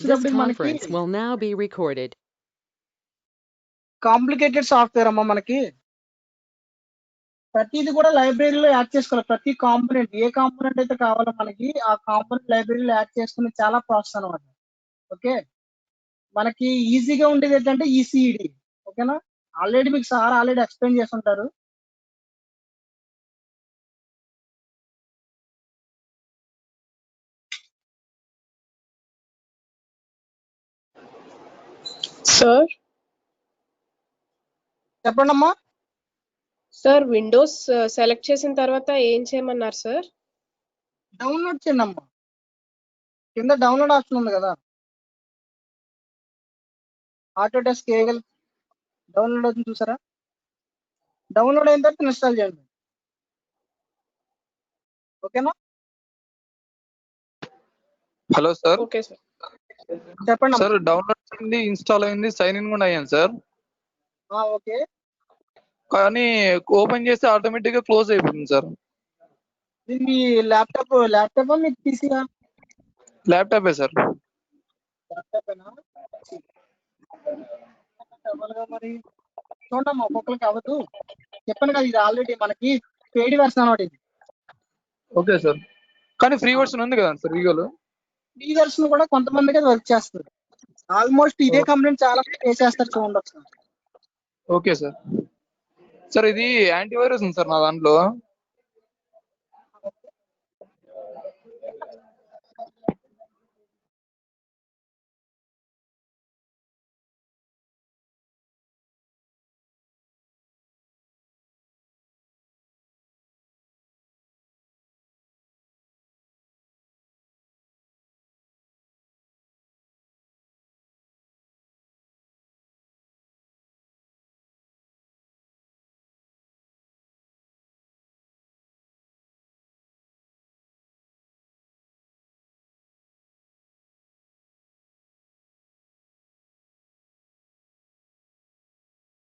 This వచ్చేటప్పటికి మనకి conference will now be recorded. Complicated software అమ్మ మనకి ప్రతిది కూడా లైబ్రరీలో యాడ్ చేసుకోవాలి. ప్రతి కాంపోనెంట్ ఏ కాంపోనెంట్ అయితే కావాలో మనకి ఆ కాంపోనెంట్ లైబ్రరీలో యాడ్ చేసుకునే చాలా ప్రాసెస్ అనమాట. ఓకే, మనకి ఈజీగా ఉండేది ఏంటంటే ఈసీఈడి. ఓకేనా, ఆల్రెడీ మీకు సార్ ఆల్రెడీ ఎక్స్ప్లెయిన్ చేసి ఉంటారు. సార్ చెప్పండి అమ్మా. సార్ విండోస్ సెలెక్ట్ చేసిన తర్వాత ఏం చేయమన్నారు సార్? డౌన్లోడ్ చేయండి అమ్మా. కింద డౌన్లోడ్ ఆప్షన్ ఉంది కదా, ఆటోడెస్క్ ఏగల్ డౌన్లోడ్ అవుతుంది చూసారా? డౌన్లోడ్ అయిన తర్వాత ఇన్స్టాల్ చేయండి. ఓకేనా? Hello sir. Okay sir. చెప్పండి సార్ డౌన్లోడ్ అయింది, ఇన్స్టాల్ అయింది, సైన్ ఇన్ కూడా అయ్యాను సార్. ఓకే, కానీ ఓపెన్ చేస్తే ఆటోమేటిక్ గా క్లోజ్ అయిపోతుంది సార్. ఇది మీ ల్యాప్టాప్ మీ పీసీయా? ల్యాప్టాపే సార్. ల్యాప్టాపేనా? మరి చూడమ్మా, ఒక్కొక్కరికి అవ్వదు. చెప్పాను కదా, ఇది ఆల్రెడీ మనకి పెయిడ్ వెర్షన్ అనమాట. ఇది ఓకే సార్, కానీ ఫ్రీ వర్షన్ ఉంది కదా సార్ వీగోలో. ఫ్రీ వెర్షన్ కూడా కొంతమందికి అది వర్క్ చేస్తుంది. ఆల్మోస్ట్ ఇదే కంప్లైంట్ చాలా మంది చేసేస్తారు, చూడండి ఒకసారి. Okay sir. సార్ ఇది యాంటీవైరస్ ఉంది సార్ నా దాంట్లో.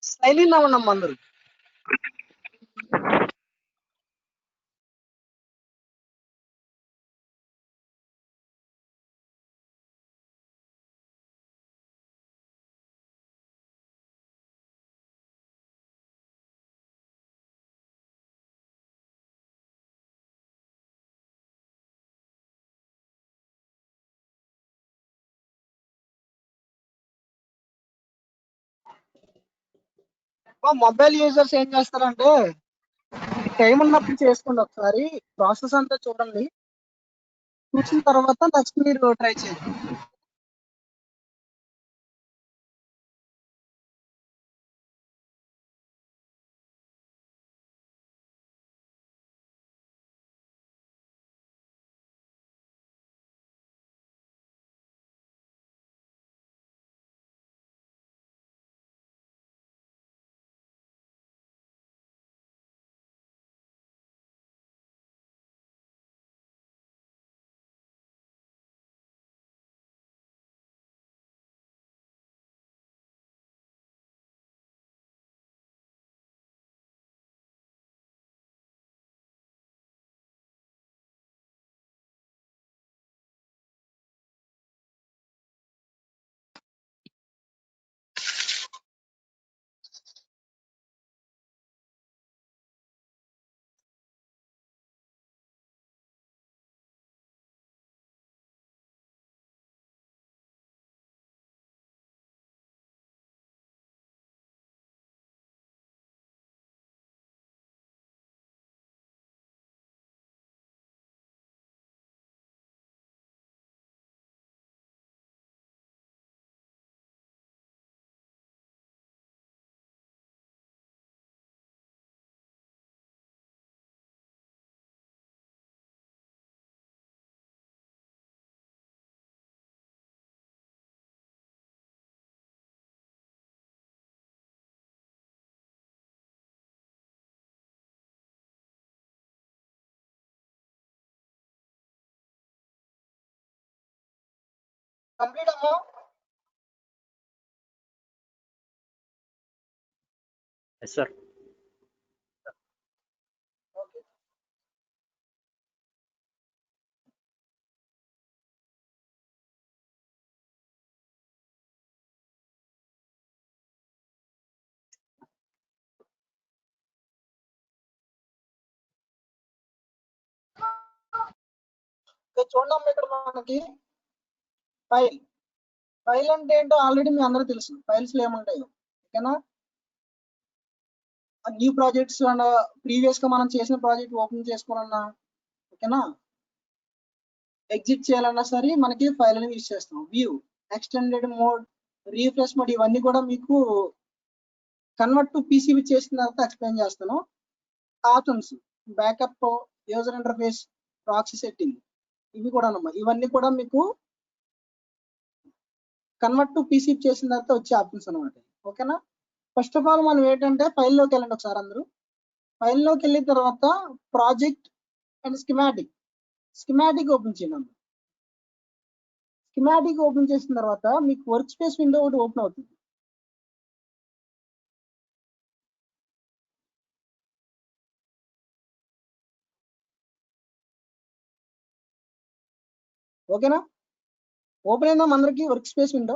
సైన్ ఇన్ అవ్వండి అందరూ. మొబైల్ యూజర్స్ ఏం చేస్తారంటే, టైం ఉన్నప్పుడు చేసుకోండి, ఒకసారి ప్రాసెస్ అంతా చూడండి. చూసిన తర్వాత నెక్స్ట్ మీరు ట్రై చేయండి. కంప్లీట్ అమ్మా. Yes sir. ఇక్కడ చూడండి ఇక్కడ మనకి ఫైల్ అంటే ఏంటో ఆల్రెడీ మీ అందరూ తెలుసు. ఫైల్స్ లో ఏముంటాయో, ఓకేనా? న్యూ ప్రాజెక్ట్స్ అండ్ ప్రీవియస్ గా మనం చేసిన ప్రాజెక్ట్ ఓపెన్ చేసుకోవాలన్నా, ఓకేనా, ఎగ్జిట్ చేయాలన్నా సరే మనకి ఫైల్ అనేది యూజ్ చేస్తాం. View, extended mode, refresh mode, ఇవన్నీ కూడా మీకు కన్వర్ట్ టు పీసీబీ చేసిన తర్వాత ఎక్స్ప్లెయిన్ చేస్తాను. Options, backup, user interface, proxy setting, ఇవి కూడా ఇవన్నీ కూడా మీకు కన్వర్ట్ టు పీసీబీ చేసిన తర్వాత వచ్చే ఆప్షన్స్ అనమాట, ఓకేనా? ఫస్ట్ ఆఫ్ ఆల్ మనం ఏంటంటే ఫైల్లోకి వెళ్ళండి ఒకసారి అందరూ. ఫైల్లోకి వెళ్ళిన తర్వాత ప్రాజెక్ట్ అండ్ స్కిమాటిక్ ఓపెన్ చేయండి. స్కిమాటిక్ ఓపెన్ చేసిన తర్వాత మీకు వర్క్ స్పేస్ విండో ఒకటి ఓపెన్ అవుతుంది. ఓకేనా? ఓపెన్ అయిందాం అందరికి వర్క్ స్పేస్ విండో.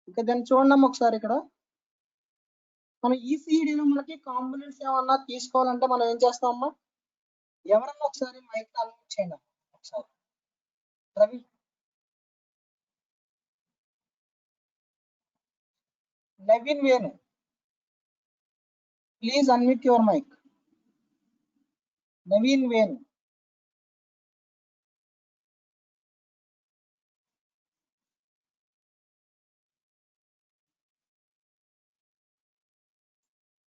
ఇంకా దాన్ని చూడండి ఒకసారి. ఇక్కడ మనం ఈసీఈడీలో మనకి కాంపోనెంట్స్ ఏమన్నా తీసుకోవాలంటే మనం ఏం చేస్తామమ్మా? ఎవరన్నా ఒకసారి మైక్ అన్మ్యూట్ చేయండి ఒకసారి. Ravi, Naveen Venu, please unmute your mic. Naveen Venu.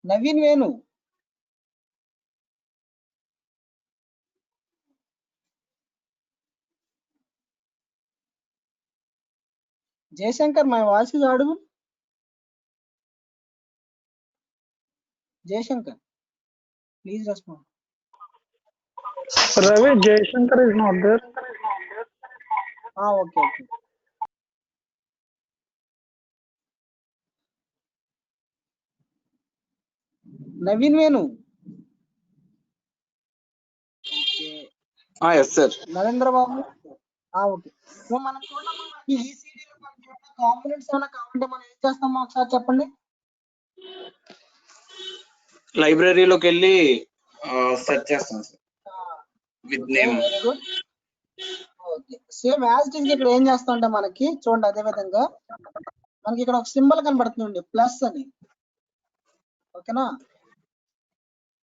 Naveen Venu. Jaishankar, my voice is audible? Jaishankar, please respond. Ravi, Jaishankar is not there. Okay. Naveen Venu. Yes sir. Narendra Babu. Okay. So మనం చూడండి ఈ ఈసీడీలో మనకి కాంపోనెంట్స్ ఏమైనా కావాలంటే మనం ఏం చేస్తామో ఒకసారి చెప్పండి. లైబ్రరీలోకి వెళ్ళి సెర్చ్ చేస్తాను sir with name. Very good. Okay, same as it is. ఇక్కడ ఏం చేస్తా అంటే మనకి చూడండి, అదే విధంగా మనకి ఇక్కడ ఒక సింబల్ కనబడుతుంది ప్లస్ అని, ఓకేనా?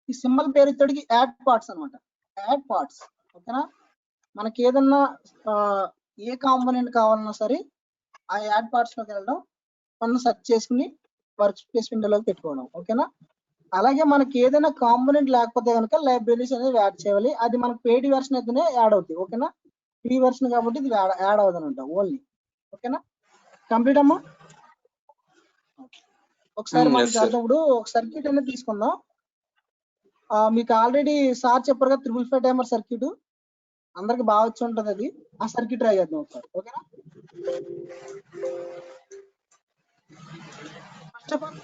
ఈ సింబల్ పేరు ఇతడికి యాడ్ పార్ట్స్ అనమాట. యాడ్ పార్ట్స్, ఓకేనా? మనకి ఏదన్నా ఏ కాంపోనెంట్ కావాలన్నా సరే ఆ యాడ్ పార్ట్స్ లోకి వెళ్ళడం, మనం సెర్చ్ చేసుకుని వర్క్ స్పేస్ విండోలోకి పెట్టుకోవడం, ఓకేనా? అలాగే మనకి ఏదైనా కాంపోనెంట్ లేకపోతే కనుక లైబ్రరీస్ అనేది యాడ్ చేయాలి. అది మనకి పెయిడ్ వెర్షన్ అయితేనే యాడ్ అవుతాయి, ఓకేనా? ఫ్రీ వెర్షన్ కాబట్టి ఇది యాడ్ అవుతుంది అనమాట ఓన్లీ, ఓకేనా? కంప్లీట్ అమ్మా. ఒకసారి మనం చేద్దాం. ఒక సర్క్యూట్ అనేది తీసుకుందాం. మీకు ఆల్రెడీ సార్ చెప్పారు కదా 555 టైమర్ సర్క్యూట్, అందరికి బాగా వచ్చి ఉంటుంది అది. ఆ సర్క్యూట్ ట్రై చేద్దాం ఒకసారి, ఓకేనా? ఫస్ట్ ఆఫ్ ఆల్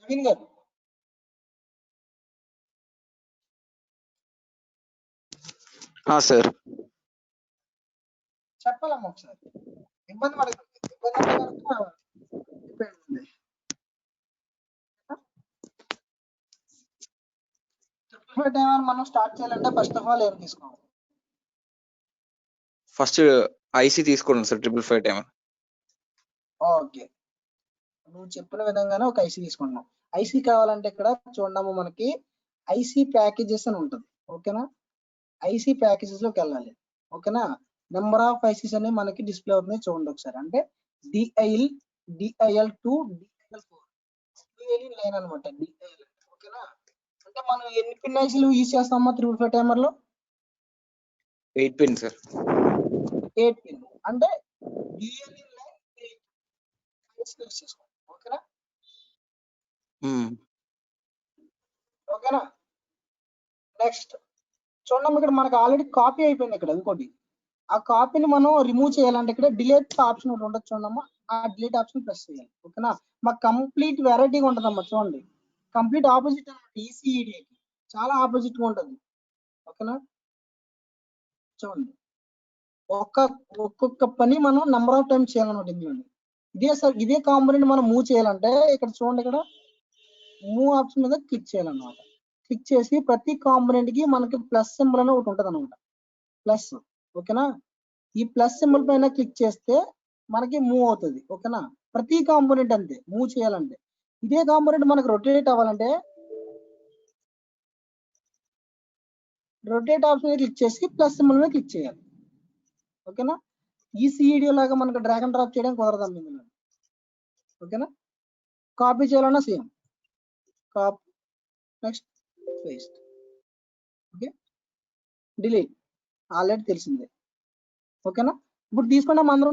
నవీన్ గారు సార్ చెప్పాలమ్మా ఒకసారి. ఇబ్బంది పడకండి. టైమర్ మనం స్టార్ట్ చేయాలంటే ఫస్ట్ ఆఫ్ ఆల్ ఏం తీసుకోవాలి? ఫస్ట్ ఐసీ తీసుకోండి సార్. 555 టైమర్. ఓకే, నువ్వు చెప్పిన విధంగానే ఒక ఐసీ తీసుకుంటున్నాం. ఐసీ కావాలంటే ఇక్కడ చూడము మనకి ఐసీ ప్యాకేజెస్ అని ఉంటుంది, ఓకేనా? ఐసీ ప్యాకేజెస్ లోకి వెళ్ళాలి, ఓకేనా? నెంబర్ ఆఫ్ ఐసీస్ అనేవి మనకి డిస్ప్లే అవుతుంది, చూడండి ఒకసారి. అంటే డిఐఎల్, DIL2, DIL4 లైన్ అనమాట. డిఐఎల్, ఓకేనా? అంటే మనం ఎన్ని పిన్ ఐసీలు యూజ్ చేస్తామా 555 టైమర్ లో? 8 పిన్ సార్. 8 పిన్ అంటే DIL లైన్ 8 యూజ్ చేసుకోండి, ఓకేనా? ఓకేనా? నెక్స్ట్ చూడండి, ఇక్కడ మనకి ఆల్రెడీ కాపీ అయిపోయింది ఇక్కడ ఇంకోటి, ఆ కాపీని మనం రిమూవ్ చేయాలంటే ఇక్కడ డిలీట్ ఆప్షన్ ఒకటి ఉండొచ్చు చూడమ్మా, ఆ డిలీట్ ఆప్షన్ ప్రెస్ చేయాలి. ఓకేనా, మాకు కంప్లీట్ వెరైటీగా ఉంటుందమ్మా. చూడండి, కంప్లీట్ ఆపోజిట్ అన్నమాట ఈసీఈడికి, చాలా ఆపోజిట్ గా ఉంటుంది. ఓకేనా, చూడండి ఒక్కొక్క పని మనం నెంబర్ ఆఫ్ టైమ్స్ చేయాలన్నమాట ఇందులో. ఇదే కాంపోనెంట్ మనం మూవ్ చేయాలంటే ఇక్కడ చూడండి, ఇక్కడ మూవ్ ఆప్షన్ మీద క్లిక్ చేయాలన్నమాట. క్లిక్ చేసి ప్రతి కాంపోనెంట్ కి మనకి ప్లస్ సింబల్ అని ఒకటి ఉంటుంది అనమాట, ప్లస్. ఓకేనా, ఈ ప్లస్ సింబల్ పైన క్లిక్ చేస్తే మనకి మూవ్ అవుతుంది. ఓకేనా, ప్రతి కాంపోనెంట్ అంతే మూవ్ చేయాలంటే. ఇదే కాంపోనెంట్ మనకు రొటేట్ అవ్వాలంటే రొటేట్ ఆప్షన్ మీద క్లిక్ చేసి ప్లస్ సింబల్ మీద క్లిక్ చేయాలి. ఓకేనా, ఈ సిఈడి లాగా మనకు డ్రాగ్ అండ్ డ్రాప్ చేయడం కుదరదు ఇందులో. ఓకేనా, కాపీ చేయాలన్నా same, copy, next paste, okay, delete, already తెలిసిందే. ఓకేనా, ఇప్పుడు తీసుకున్నాం అందరూ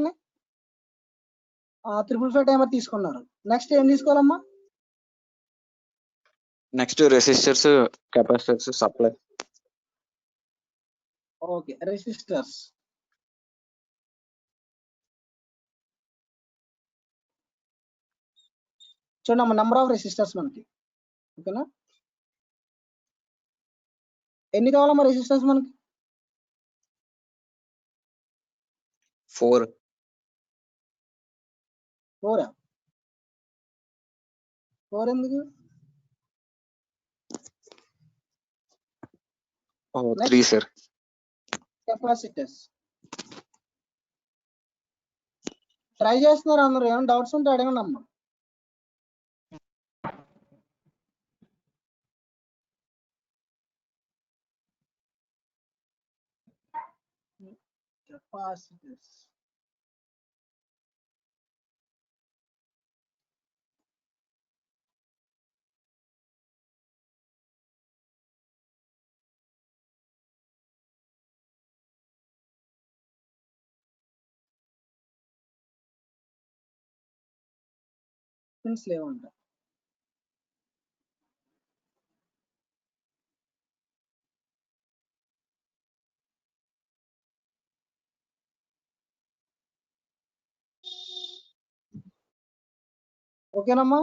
555 టైమర్ తీసుకున్నారు. నెక్స్ట్ ఏం తీసుకోవాలమ్మా? Next resistors, capacitors, supply. Okay, resistors. చూడమ్మా, నెంబర్ ఆఫ్ రెసిస్టర్స్ మనకి. ఓకేనా, ఎన్ని కావాలమ్మా రెసిస్టర్స్ మనకి? 4. 4 ఎందుకు? 3 సార్. కెపాసిటర్స్. ట్రై చేస్తున్నారు అందరూ, ఏమైనా డౌట్స్ ఉంటే అడగండి అమ్మా. కెపాసిటర్స్. పిన్స్ లేవంట. ఓకేనమ్మా,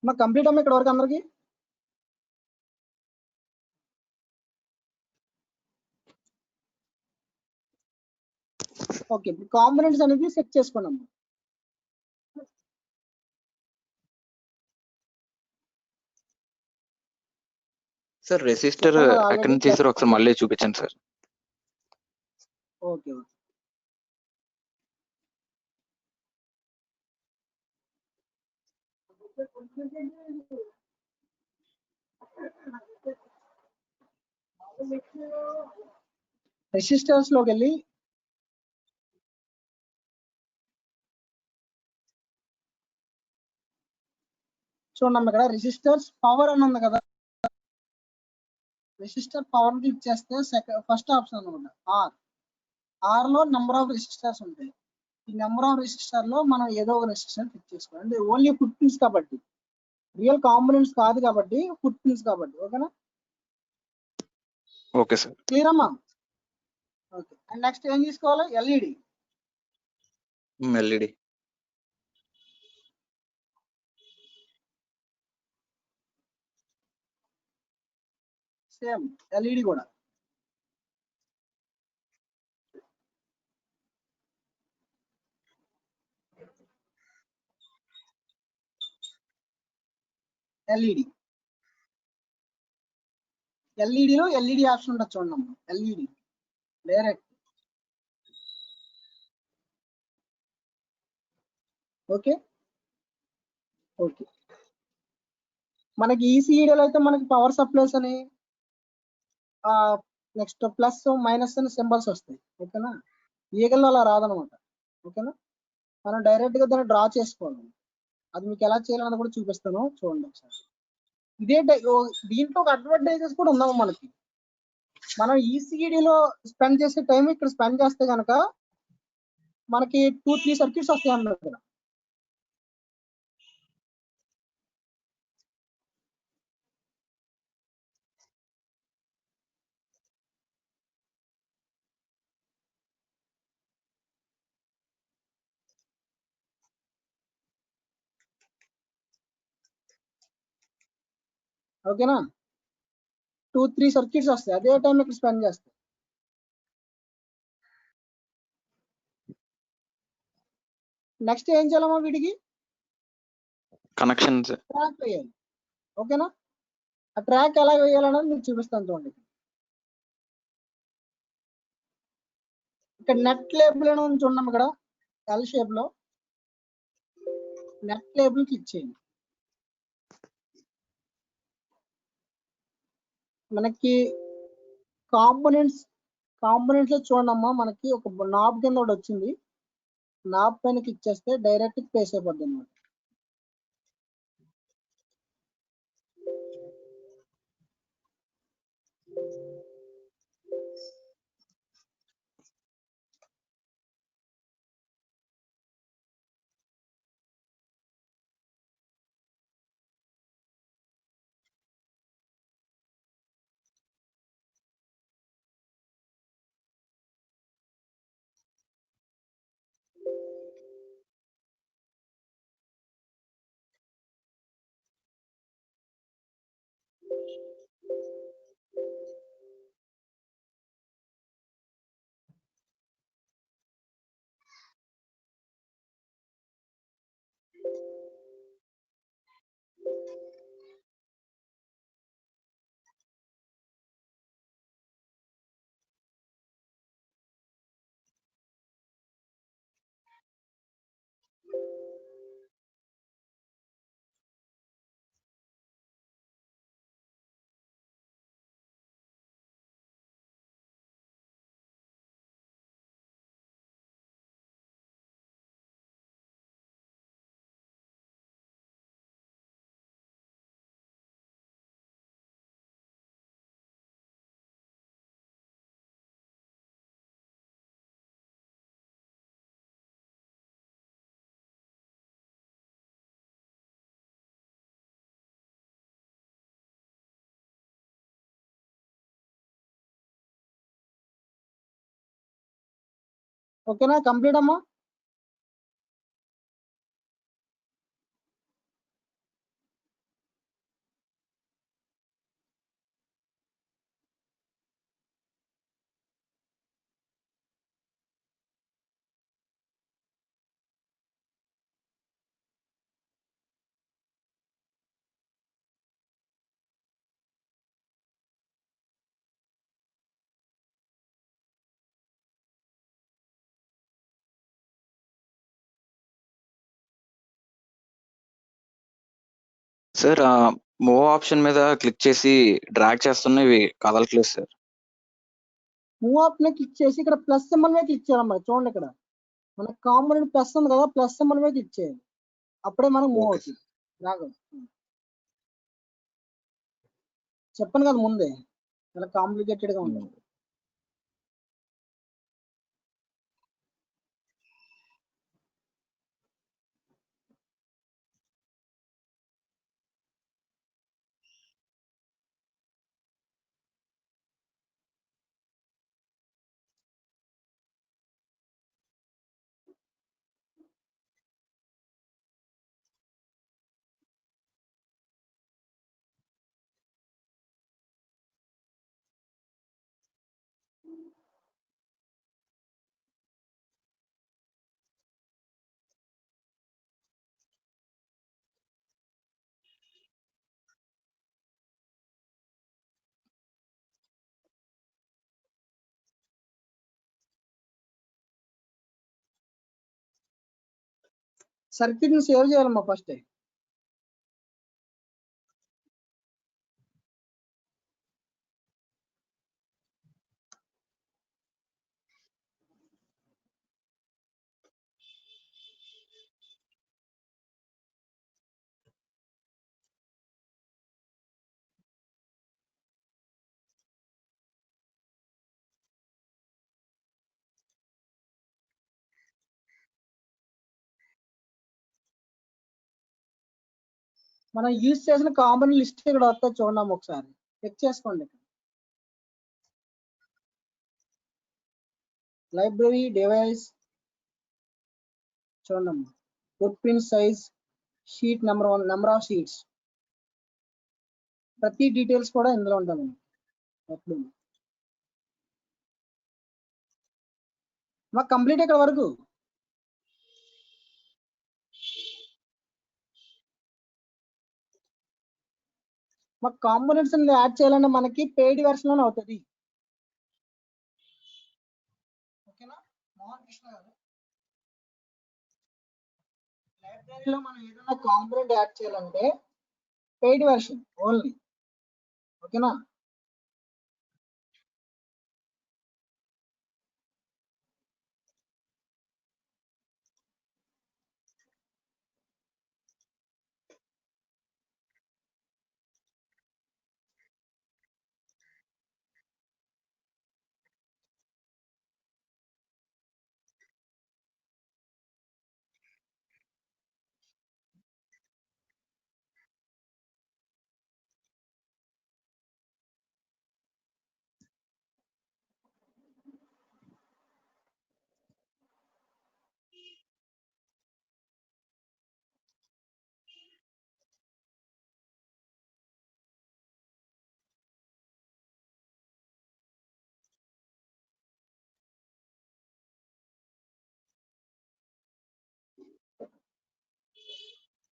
మా కంప్లీట్ అమ్మా ఇక్కడ వరకు అందరికి. ఓకే, ఇప్పుడు కాంపోనెంట్స్ అనేది సెట్ చేసుకోండి. సార్ రెసిస్టర్ ఎక్కడి నుంచి తీసారో ఒకసారి మళ్ళీ చూపించండి సార్. Okay, okay. రెసిస్టర్స్ లోకి వెళ్ళి చూడండి, ఇక్కడ రెసిస్టర్స్ పవర్ అని ఉంది కదా, రెసిస్టర్ పవర్ క్లిక్ చేస్తే ఫస్ట్ ఆప్షన్ అనమాట ఆర్ లో నెంబర్ ఆఫ్ రెసిస్టర్స్ ఉంటాయి. ఈ నెంబర్ ఆఫ్ రెసిస్టర్ లో మనం ఏదో ఒక రెసిస్టర్ క్లిక్ చేసుకోవాలి. అంటే ఓన్లీ ఫుట్ పిన్స్ కాబట్టి, రియల్ కాంపోనెంట్స్ కాదు కాబట్టి, ఫుట్ పిన్స్ కాబట్టి. ఓకేనా, ఓకే సార్. క్లియర్ అమ్మా? ఓకే, అండ్ నెక్స్ట్ ఏం తీసుకోవాలి? ఎల్ఈడి. ఎల్ఈడి. సేమ్ ఎల్ఈడి కూడా. ఎల్ఈడిలో ఎల్ఈడి ఆప్షన్ ఉంటుంది చూడండి, ఎల్ఈడి డైరెక్ట్. Okay, okay. మనకి ఈసీఈడీలో అయితే మనకి పవర్ సప్లైస్ అని నెక్స్ట్ ప్లస్ మైనస్ అని సింబల్స్ వస్తాయి. ఓకేనా, ఈగల్లో అలా రాదనమాట. ఓకేనా, మనం డైరెక్ట్ గా దాన్ని డ్రా చేసుకోవాలి. అది మీకు ఎలా చేయాలని కూడా చూపిస్తాను, చూడండి ఒకసారి. దీంట్లో ఒక అడ్వాంటేజెస్ కూడా ఉన్నాము మనకి. మనం ఈసీఈడీలో స్పెండ్ చేసే టైం ఇక్కడ స్పెండ్ చేస్తే కనుక మనకి 2-3 సర్క్యూట్స్ వస్తాయి అన్నమాట ఇక్కడ. ఓకేనా 2-3 సర్క్యూట్స్ వస్తాయి, అదే టైం ఇక్కడ స్పెండ్ చేస్తాయి. నెక్స్ట్ ఏం చేయాలమ్మా, వీటికి కనెక్షన్స్. ట్రాక్ వేయాలి. ఓకేనా, ఆ ట్రాక్ ఎలా వేయాలన్నది మీకు చూపిస్తాను చూడండి. ఇక్కడ నెట్ లేబుల్ అని ఉంది చూడండి, ఇక్కడ ఎల్ షేప్ లో నెట్ లేబుల్ క్లిక్ చేయండి. మనకి కాంపోనెంట్స్ లో చూడమ్మా, మనకి ఒక నాబ్ కింద ఒకటి వచ్చింది. నాబ్ పైన క్లిక్ చేస్తే డైరెక్ట్ ప్లేస్ అయిపోద్ది అన్నమాట. ఓకేనా, కంప్లీట్ అమ్మా. సార్ మూవ్ ఆప్షన్ మీద క్లిక్ చేసి డ్రాగ్ చేస్తున్నా ఇవి కదలట్లేదు సార్. మూవ్ ఆప్షన్ క్లిక్ చేసి ఇక్కడ ప్లస్ సింబల్ మీద క్లిక్ చేయాలమ్మా. చూడండి, ఇక్కడ మనకి కాంపోనెంట్ ప్లస్ ఉంది కదా, ప్లస్ సింబల్ మీద క్లిక్ చేయాలి, అప్పుడే మనం మూవ్ ఓకే అవుతుంది. రాగదు, చెప్పాను కదా ముందే, చాలా కాంప్లికేటెడ్ గా ఉంటుంది. సర్క్యూట్ ని సేవ్ చేయాలమ్మా ఫస్ట్. మనం యూజ్ చేసిన కామన్ లిస్ట్ ఇక్కడ వస్తా చూడండి, ఒకసారి చెక్ చేసుకోండి. లైబ్రరీ డివైస్ చూడండి, foot print size, sheet number 1, number of sheets. ప్రతి డీటెయిల్స్ కూడా ఇందులో ఉంటాయి. మాకు కంప్లీట్ ఇక్కడ వరకు. మాకు కాంపోనెంట్స్ యాడ్ చేయాలంటే మనకి పెయిడ్ వెర్షన్ లోనే అవుతుంది. ఓకేనా మోహన్ కృష్ణ గారు, లైబ్రరీలో మనం ఏదైనా కాంపోనెంట్ యాడ్ చేయాలంటే పెయిడ్ వెర్షన్ ఓన్లీ. ఓకేనా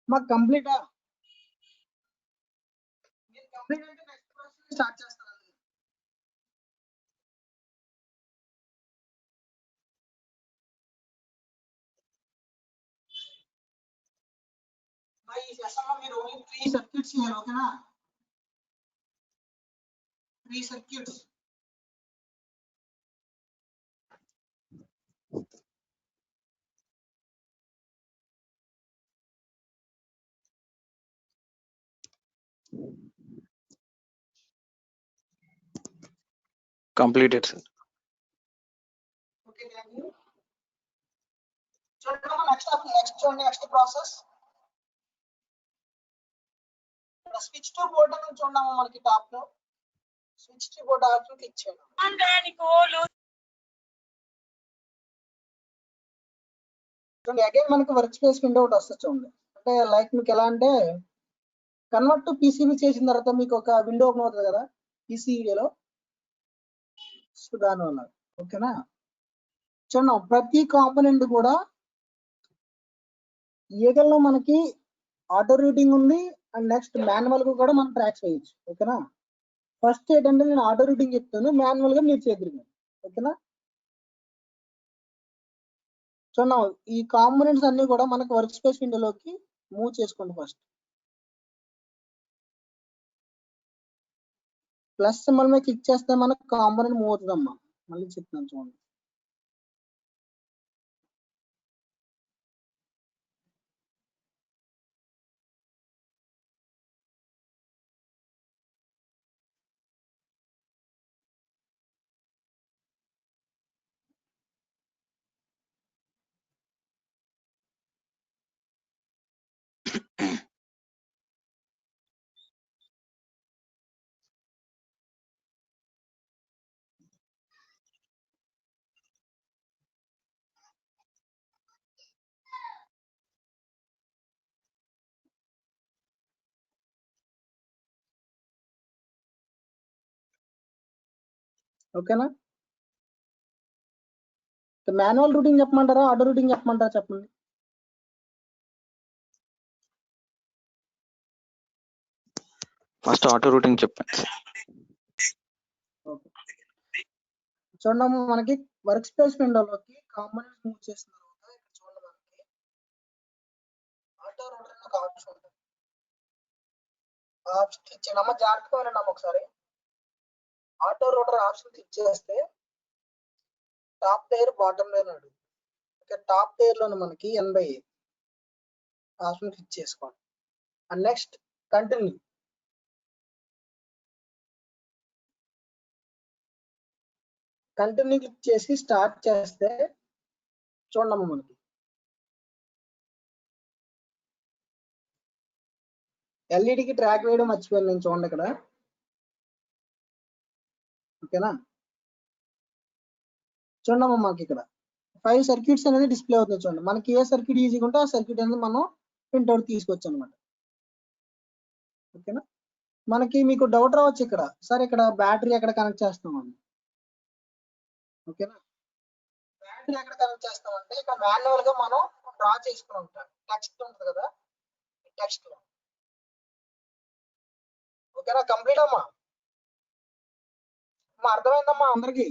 మాకు కంప్లీటా? మీరు కంప్లీట్ అంటే నెక్స్ట్ ప్రాసెస్ స్టార్ట్ చేస్తాను. ఈ సెషన్లో మీరు ఓన్లీ 3 సర్క్యూట్స్ చేయాలి. ఓకేనా 3 circuits. Completed, sir. Okay thank you. చూడండి next process switch to board అని చూడము. మనకి టాప్ లో switch to board option click చేయండి. చూడండి అగైన్ మనకి వర్క్ స్పేస్ విండో ఒకటి వస్తుంది. చూడండి అంటే లైక్ మీకు ఎలా అంటే కన్వర్ట్ టు పీసీబీ చేసిన తర్వాత మీకు ఒక విండో ఓపెన్ అవుతుంది కదా పీసీబీలో. సో దానివల్ల ఓకేనా. చూడండి ప్రతి కాంపోనెంట్ కూడా ఏగల్లో మనకి ఆటో రూటింగ్ ఉంది అండ్ నెక్స్ట్ మాన్యువల్ గా కూడా మనం ట్రాక్ చేయొచ్చు. ఓకేనా ఫస్ట్ ఏంటంటే నేను ఆటో రూటింగ్ చెప్తాను, మాన్యువల్ గా మీరు చేద్దరు. ఓకేనా చూడండి ఈ కాంపోనెంట్స్ అన్ని కూడా మనకు వర్క్ స్పేస్ విండోలోకి మూవ్ చేసుకోండి. ఫస్ట్ ప్లస్ సింబల్ మీద క్లిక్ చేస్తే మనకు కాంపోనెంట్ మూవ్ అవుతుందమ్మా. మళ్ళీ చెప్తున్నాను చూడండి. ఓకేనా మాన్యువల్ రూటింగ్ చెప్పమంటారా ఆటో రూటింగ్ చెప్పమంటారా చెప్పండి. ఫస్ట్ ఆటో రూటింగ్ చెప్పండి. చూడండి మనకి వర్క్ స్పేస్ విండోలోకి కాంపోనెంట్స్ మూవ్ చేసిన తర్వాత ఇక్కడ చూడండి మనకి ఆటో రూటర్ ఒక ఆప్షన్ ఉంటుంది. ఆప్షన్ క్లిక్ చేయడమ్మా, జాగ్రత్తగా వినండి ఒకసారి. ఆటో రూటర్ ఆప్షన్ క్లిక్ చేస్తే టాప్ లేయర్ బాటమ్ లేయర్ అడుగు. ఇక్కడ టాప్ లేయర్ లోనే మనకి 80 ఆప్షన్ క్లిక్ చేసుకోండి. And next continue. Continue click చేసి స్టార్ట్ చేస్తే చూడమ్మా మనకి ఎల్ఈడికి ట్రాక్ వేయడం మర్చిపోయాను నేను. చూడండి ఇక్కడ ఓకేనా చూడమ్మా మాకు ఇక్కడ 5 సర్క్యూట్స్ అనేది డిస్ప్లే అవుతుంది. చూడండి మనకి ఏ సర్క్యూట్ ఈజీగా ఉంటే ఆ సర్క్యూట్ అనేది మనం ప్రింట్అవుట్ తీసుకోవచ్చు అనమాట. ఓకేనా మనకి మీకు డౌట్ రావచ్చు ఇక్కడ, సార్ ఇక్కడ బ్యాటరీ ఎక్కడ కనెక్ట్ చేస్తామని. ఓకేనా, బ్యాటరీ ఎక్కడ కనెక్ట్ చేస్తామంటే ఇక్కడ మాన్యువల్ గా మనం డ్రా చేసుకుని ఉంటాం. టెక్స్ట్ ఉంటుంది కదా, టెక్స్ట్ లో. ఓకేనా, కంప్లీట్ అమ్మా. అమ్మా అర్థమైందమ్మా అందరికి?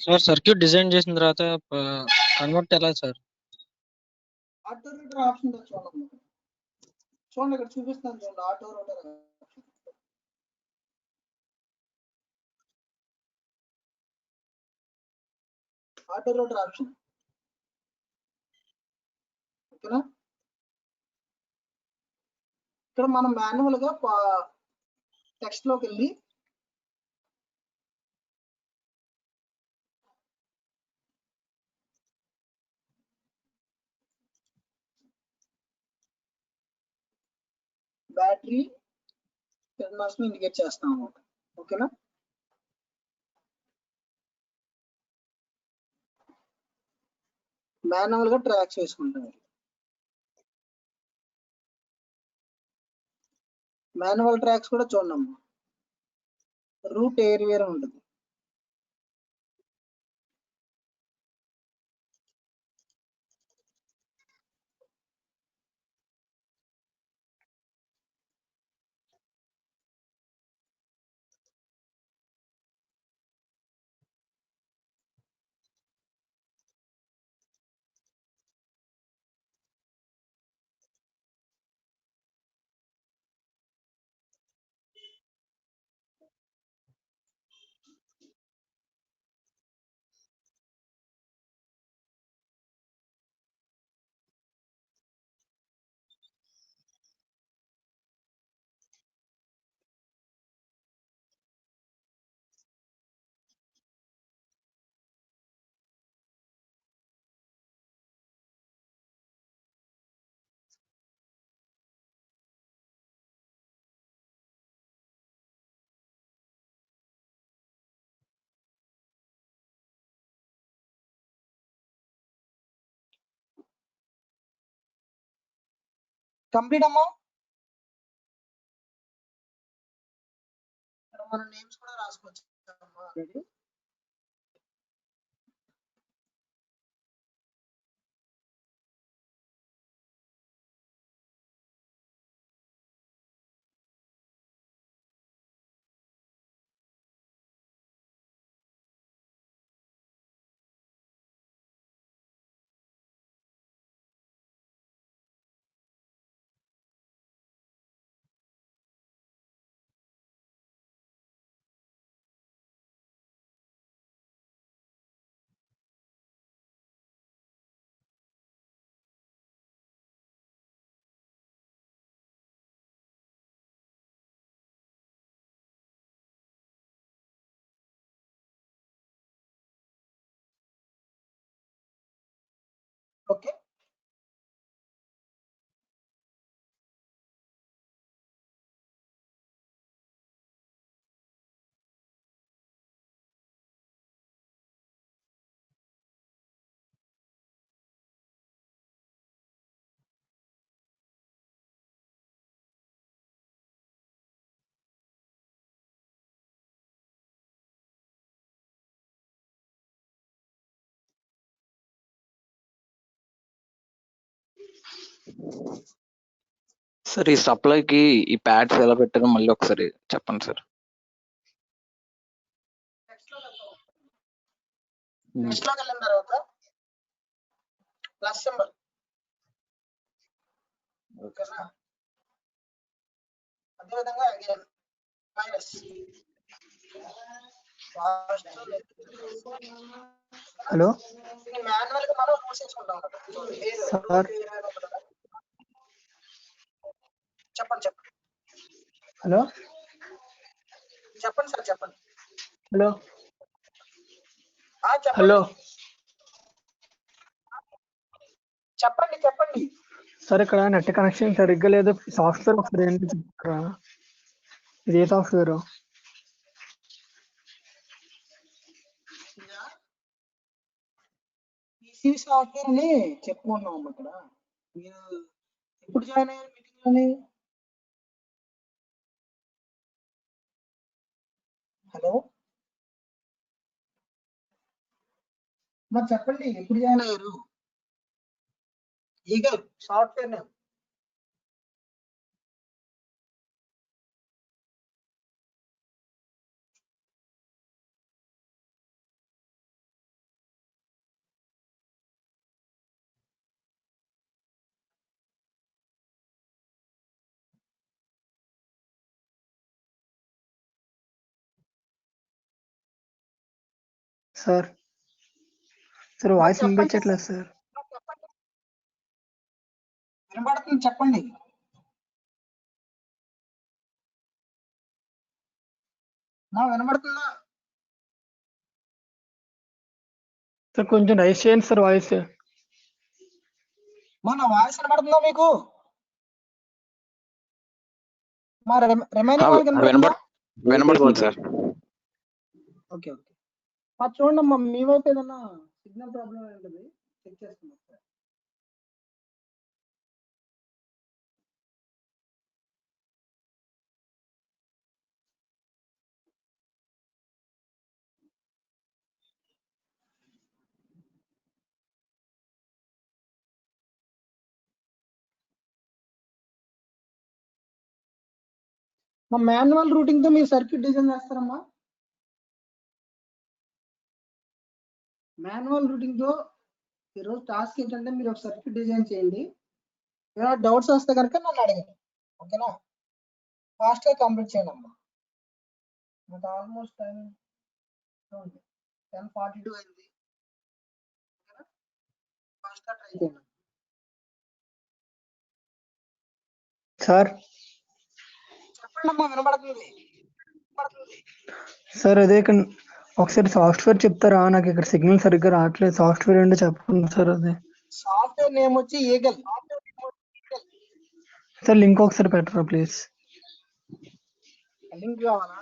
సార్ సర్క్యూట్ డిజైన్ చేసిన తర్వాత కన్వర్ట్ ఎలా సార్? ఆటో రోటర్ ఆప్షన్ చూడండి, చూడండి ఇక్కడ చూపిస్తాను చూడండి. Auto rotor option. ఓకేనా, ఇక్కడ మనం మాన్యువల్ గా టెక్స్ట్ లోకి వెళ్ళి బ్యాటరీ టెర్మినల్స్ ని ఇండికేట్ చేస్తాం అన్నమాట. ఓకేనా, మాన్యువల్ గా ట్రాక్ చేసుకుంటాం. మాన్యువల్ ట్రాక్స్ కూడా చూడండి, రూట్ ఏరియర్ ఉంటుంది. కంప్లీట్ అమ్మా. ఇక్కడ మన నేమ్స్ కూడా రాసుకోవచ్చు ఆల్రెడీ. ఓకే, సార్ ఈ సప్లైకి ఈ ప్యాడ్స్ ఎలా పెట్టారో మళ్ళీ ఒకసారి చెప్పండి సార్. టెక్స్ట్ లోకి వెళ్ళిన తర్వాత ప్లస్ సింబల్. ఓకేనా, అదేవిధంగా అగైన్ మైనస్. హలో మాన్యువల్ గా మనం రూల్స్ వేసుకుంటాం. సార్. చెప్పండి చెప్పండి. హలో చెప్పండి సార్ చెప్పండి. హలో చెప్పండి హలో చెప్పండి చెప్పండి. సార్ ఇక్కడ నెట్ కనెక్షన్ సరిగ్గా లేదు. సాఫ్ట్వేర్ ఒకసారి ఏంటి చెప్తారా? ఇది ఏ సాఫ్ట్వేర్? సివి సాఫ్ట్వేర్ అని చెప్పుకుంటున్నాం అమ్మ ఇక్కడ. మీరు ఎప్పుడు జాయిన్ అయ్యారు మీటింగ్ లోని? హలో మరి చెప్పండి, ఎప్పుడు జాయిన్ అయ్యారు? Eagle software name. Sir sir voice వినిపించట్లేదు సార్. వినపడుతుంది, చెప్పండి. నా వినపడుతుందా? సార్ కొంచెం రైస్ చేయండి సార్ వాయిస్. మా నా వాయిస్ వినపడుతుందా మీకు? మా రిమైనింగ్ వాళ్ళకి వినపడుతుందా? వినబడుతుంది సార్. Okay okay. చూడండి అమ్మా, మీ వైపు ఏదన్నా సిగ్నల్ ప్రాబ్లం ఉంటుంది, చెక్ చేస్తున్నాం సార్. మా మాన్యువల్ రూటింగ్ తో మీరు సర్క్యూట్ డిజైన్ చేస్తారమ్మా? మాన్యువల్ రూటింగ్ తో ఈరోజు టాస్క్ ఏంటంటే మీరు ఒక సర్క్యూట్ డిజైన్ చేయండి. ఏమైనా డౌట్స్ వస్తే కనుక నన్ను అడగండి, ఓకేనా? ఫాస్ట్ గా కంప్లీట్ చేయండి అమ్మా. నాకు ఆల్మోస్ట్ టైం 10:42 అయింది, ఓకేనా? ఫాస్ట్ గా ట్రై చేయండి సార్ చెప్పండి అమ్మా, వినపడుతుంది. సార్ అదే ఒకసారి సాఫ్ట్వేర్ చెప్తారా? నాకు ఇక్కడ సిగ్నల్ సరిగ్గా రావట్లేదు. సాఫ్ట్వేర్ ఏంటో చెప్పండి సార్. అదే సాఫ్ట్వేర్ నేమ్ వచ్చి ఈగల్. సార్ లింక్ ఒకసారి పెట్టరా ప్లీజ్? లింక్ కావాలా?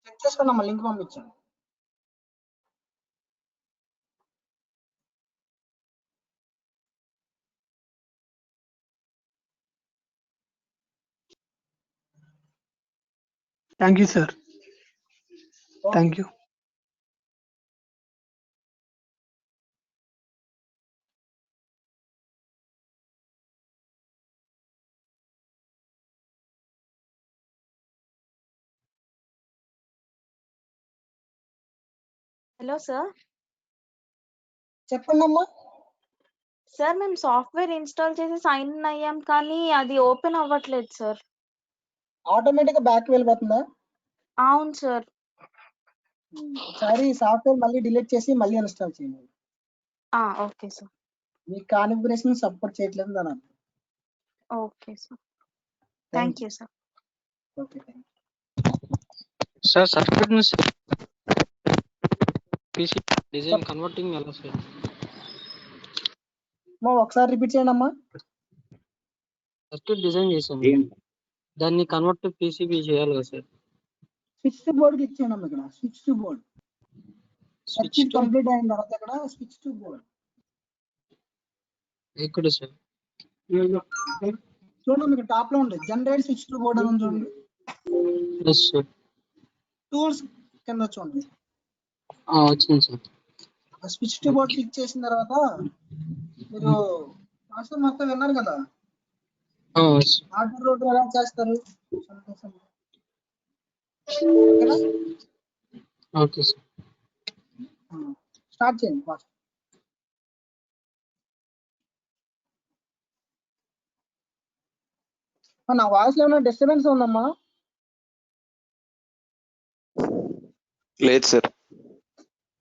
చెక్ చేసుకోండి అమ్మా, లింక్ పంపించండి. Thank you sir, thank you. Hello sir. చెప్పండి అమ్మా. సార్ మేము సాఫ్ట్వేర్ ఇన్స్టాల్ చేసి సైన్ ఇన్ అయ్యాం, కానీ అది ఓపెన్ అవ్వట్లేదు సార్. ఆటోమేటిక్ గా బ్యాక్ వెళ్ళిపోతుందా? అవును సార్. ఒకసారి సాఫ్ట్వేర్ మళ్ళీ డిలీట్ చేసి మళ్ళీ ఇన్స్టాల్ చేయండి. Okay sir. మీ కాన్ఫిగరేషన్ సపోర్ట్ చేయట్లేదు దాని అర్థం. Okay sir, thank you sir. Okay, thank you. Sir circuit PC design converting ఎలా సార్? ఒకసారి రిపీట్ చేయండి అమ్మా. సర్క్యూట్ డిజైన్ చేసాను, దాన్ని కన్వర్ట్ టు పీసీబీ చేయాలి కదా sir? Switch to board click చేయండి అమ్మా. ఇక్కడ switch to board circuit complete అయిన తర్వాత ఇక్కడ స్విచ్ టు బోర్డ్ ఎక్కడ సార్? చూడండి, ఇక్కడ టాప్ లో ఉంది జనరేట్ స్విచ్ టు బోర్డ్ అని చూడండి. Yes sir. టూల్స్ కింద చూడండి, వచ్చింది sir. Switch to board click చేసిన తర్వాత మీరు అసలు మొత్తం విన్నారు కదా, ఆర్డర్ రోడ్ ఎలా చేస్తారు. ఓకేనా? Okay sir. స్టార్ట్ చేయండి ఫాస్ట్. నా వాయిస్ లో ఏమైనా డిస్టర్బెన్స్ ఉందమ్మా? లేదు సార్.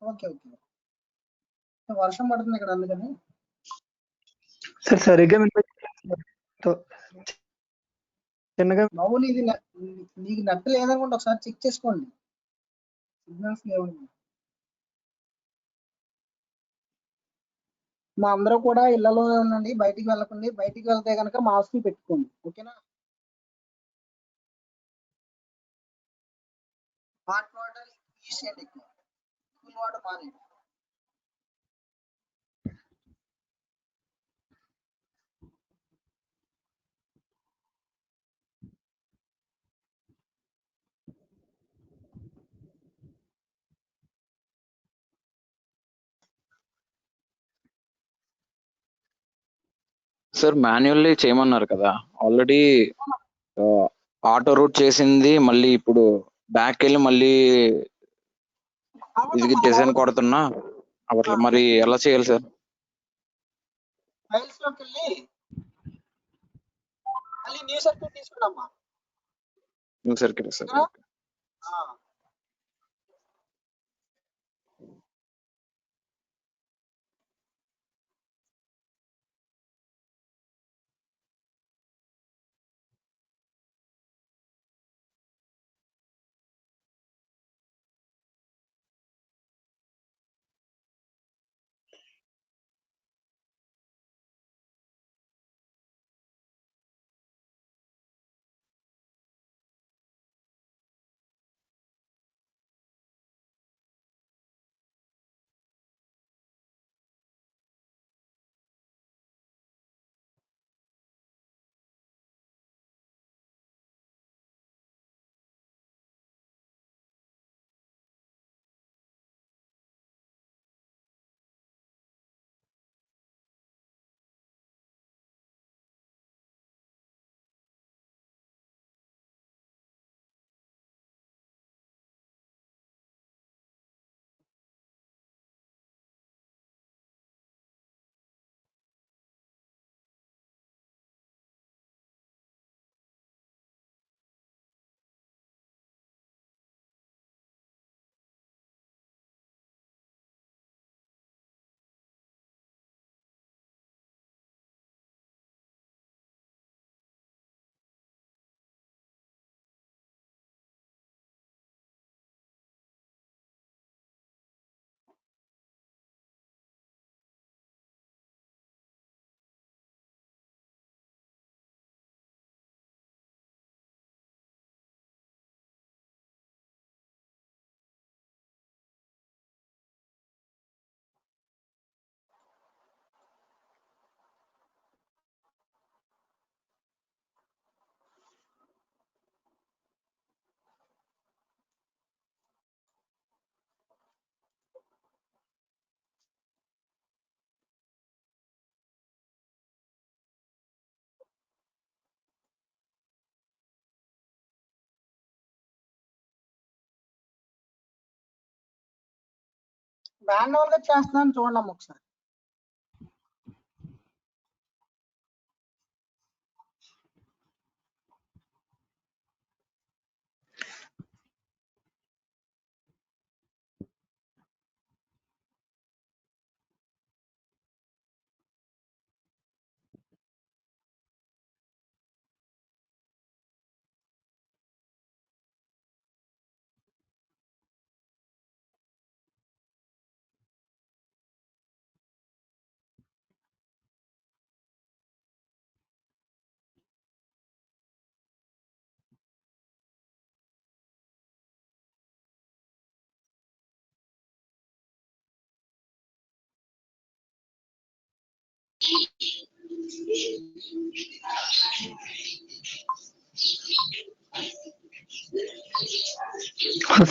Okay okay. వర్షం పడుతుంది ఇక్కడ, అందుకని. సార్ సరిగ్గా వినిపించట్లేదు చిన్నగా. బాబు నీకు నెట్ లేదనుకుంటే ఒకసారి చెక్ చేసుకోండి, సిగ్నల్స్ లేవు. మా అందరూ కూడా ఇళ్లలో ఉండండి, బయటికి వెళ్ళకండి. బయటికి వెళ్తే కనుక మాస్క్ పెట్టుకోండి, ఓకేనా? హాట్ వాటర్ యూస్ చేయండి, ఎక్కువ కూల్ వాటర్ మానేయండి. సార్ మాన్యువల్లీ చేయమన్నారు కదా, ఆల్రెడీ ఆటో రూట్ చేసింది, మళ్ళీ ఇప్పుడు బ్యాక్ వెళ్ళి మళ్ళీ ఇది డిజైన్ కొడుతున్నా అట్లా మరి ఎలా చేయాలి సార్? ఫైల్స్ లోకి వెళ్ళి మళ్ళీ న్యూ సర్క్యూట్ తీసుకున్నామ్మా. New circuit sir. మాన్యువల్ గా చేస్తున్నాను చూడండి ఒకసారి.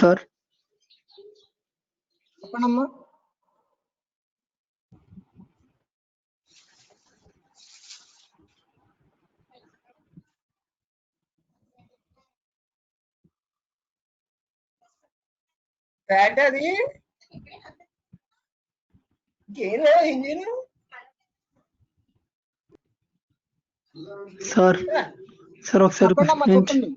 సార్ చెప్పండమ్మా. అది ఇంజిన్ సార్ సార్ ఒకసారి చెప్పండమ్మా, చెప్పండి.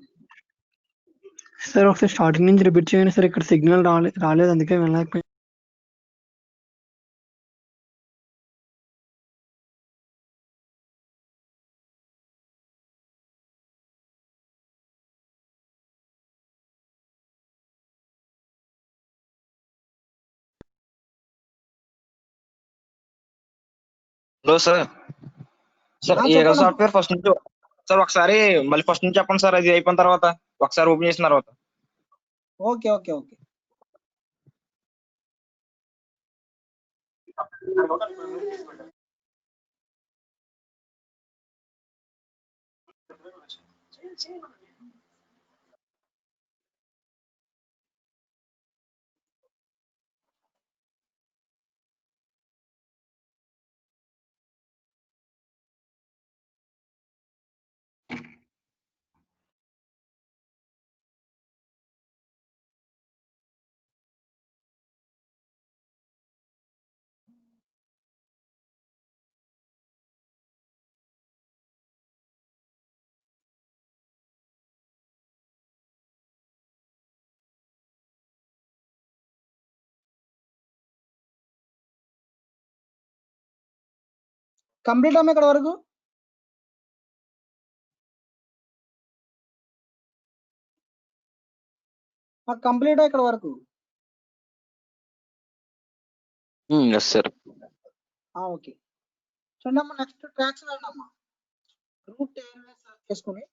సార్ ఒకసారి స్టార్టింగ్ నుంచి రిపీట్ చేయండి సార్. ఇక్కడ సిగ్నల్ రాలేదు, అందుకే వెళ్ళలేకపోయింది. Hello sir. సార్ ఈగల్ చెప్పండి. సాఫ్ట్వేర్ ఫస్ట్ నుంచి సార్ ఒకసారి మళ్ళీ ఫస్ట్ నుంచి చెప్పండి సార్, అది అయిపోయిన తర్వాత ఒకసారి ఓపెన్ చేసిన తర్వాత. Okay okay okay. కంప్లీట్ అమ్మ ఇక్కడ వరకు. కంప్లీట్ ఇక్కడ వరకు. Yes sir. ఓకే చూడండి అమ్మ, నెక్స్ట్ ట్రాక్స్ వెళ్ళండి అమ్మా. రూట్ సెలెక్ట్ చేసుకుని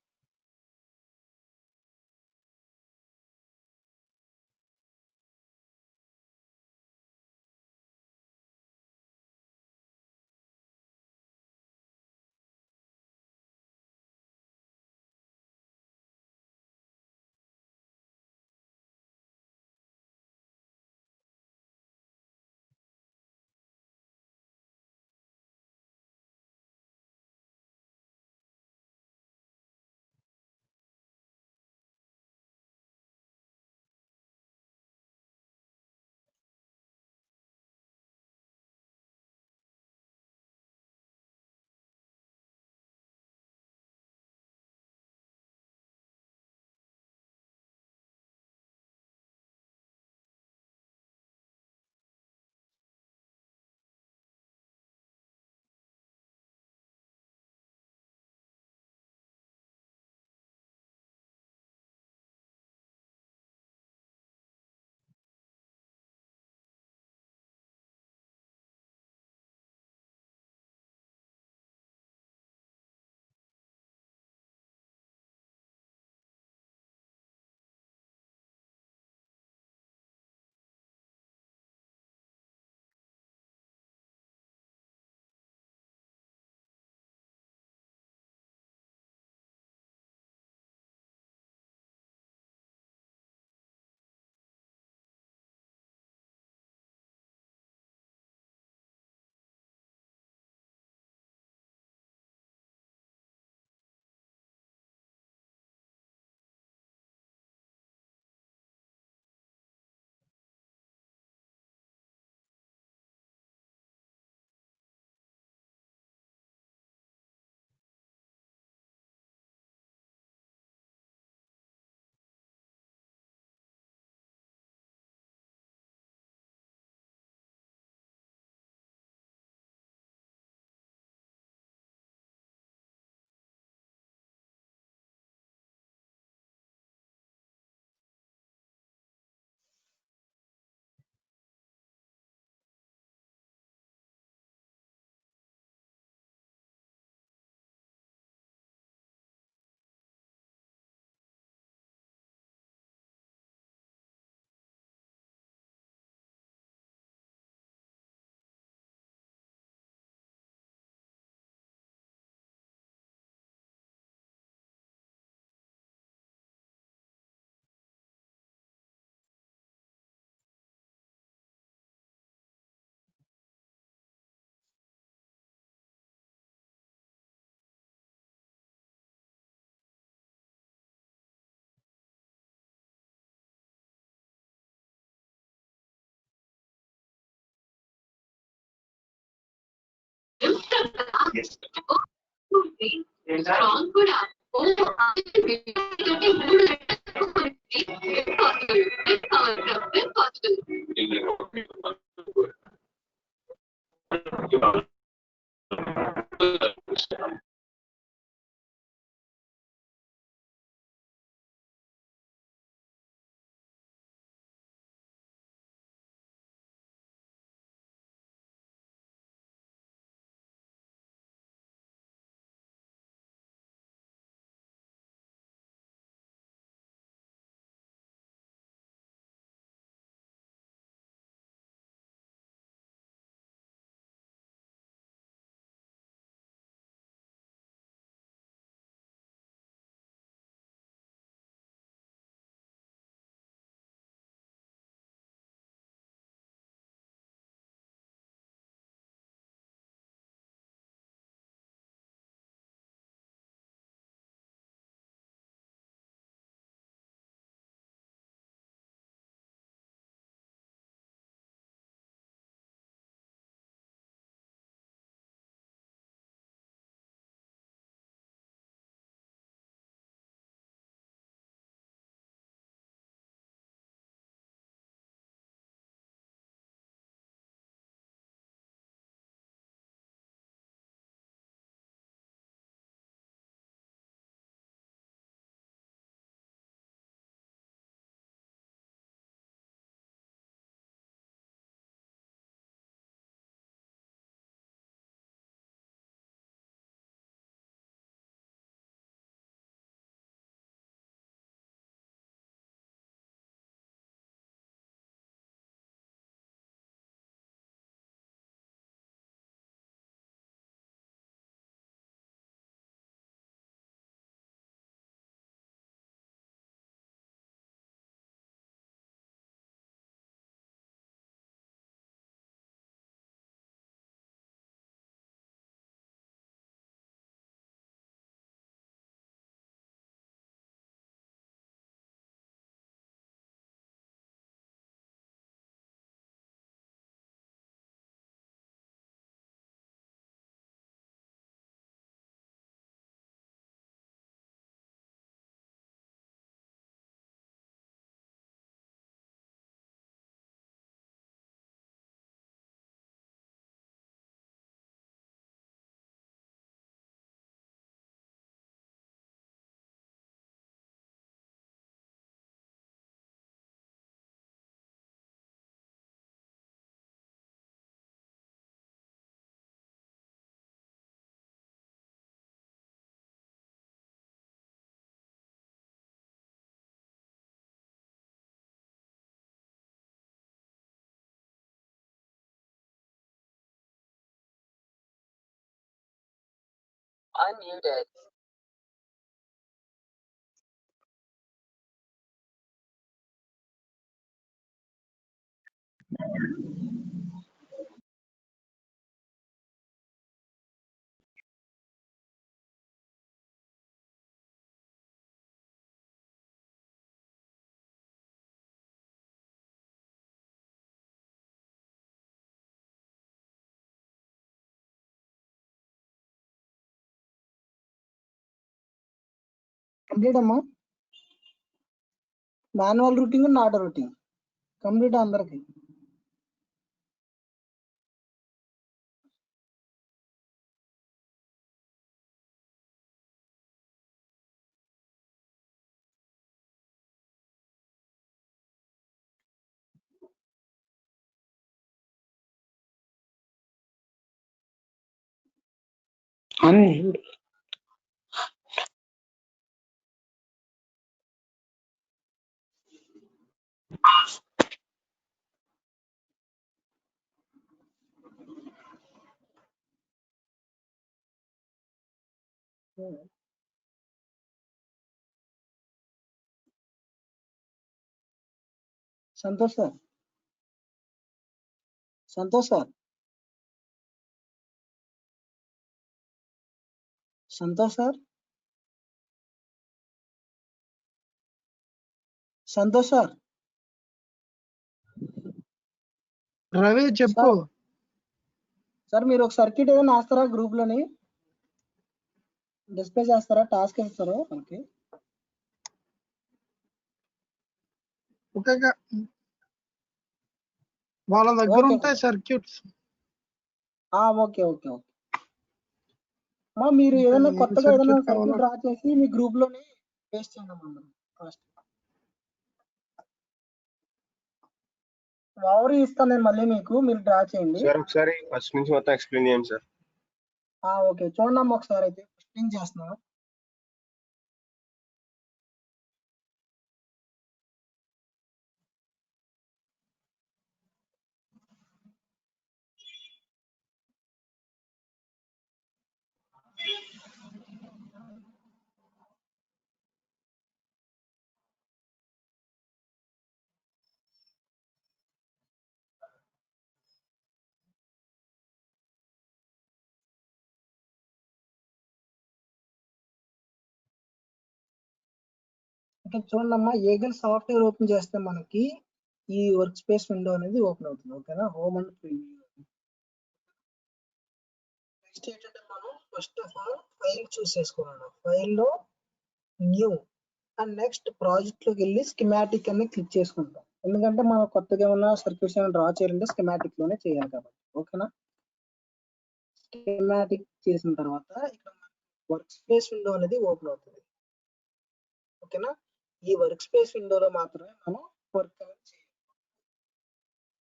Unmuted. కంప్లీట్ అమ్మా. Manual routing and auto routing complete అందరికి. Santosh sir, Santosh sir, Santosh sir, Santosh sir. Ravi చెప్పు. సార్ మీరు ఒక సర్క్యూట్ ఏదైనా వేస్తారా గ్రూప్ లోని డిస్ప్లే చేస్తారా? టాస్క్ ఇస్తారు మనకి. వాళ్ళ దగ్గర ఓకే ఉంటాయి సర్క్యూట్స్. ఓకే ఓకే ఓకే మా మీరు ఏదైనా కొత్తగా ఏదైనా సర్క్యూట్ డ్రా చేసి మీ గ్రూప్ లోని పేస్ట్ చేయండి అమ్మా. ఫస్ట్ ఓవర్ ఇస్తాను నేను మళ్ళీ మీకు, మీరు డ్రా చేయండి. సార్ ఒకసారి ఫస్ట్ నుంచి మొత్తం ఎక్స్ప్లెయిన్ చేయండి సార్. ఓకే చూడండి అమ్మా ఒకసారి అయితే ఎక్స్ప్లెయిన్ చేస్తున్నాను. ఓకే చూడండి అమ్మా, ఏగల్ సాఫ్ట్వేర్ ఓపెన్ చేస్తే మనకి ఈ వర్క్ స్పేస్ విండో అనేది ఓపెన్ అవుతుంది. ఓకేనా, హోమ్ అండ్ ప్రివ్యూ. నెక్స్ట్ ఏంటంటే మనం ఫస్ట్ ఆఫ్ ఆల్ ఫైల్ చూస్ చేసుకోవాలి. ఫైల్లో న్యూ అండ్ నెక్స్ట్ ప్రాజెక్ట్ లోకి వెళ్ళి స్కిమాటిక్ అని క్లిక్ చేసుకుంటాం. ఎందుకంటే మనం కొత్తగా ఏమన్నా సర్క్యూట్స్ ఏమైనా డ్రా చేయాలంటే స్కిమాటిక్ లోనే చేయాలి కాబట్టి. ఓకేనా, స్కిమాటిక్ చేసిన తర్వాత ఇక్కడ వర్క్ స్పేస్ విండో అనేది ఓపెన్ అవుతుంది. ఓకేనా, ఈ వర్క్ స్పేస్ విండోలో మాత్రమే మనం వర్క్ అనేది చేయాలి.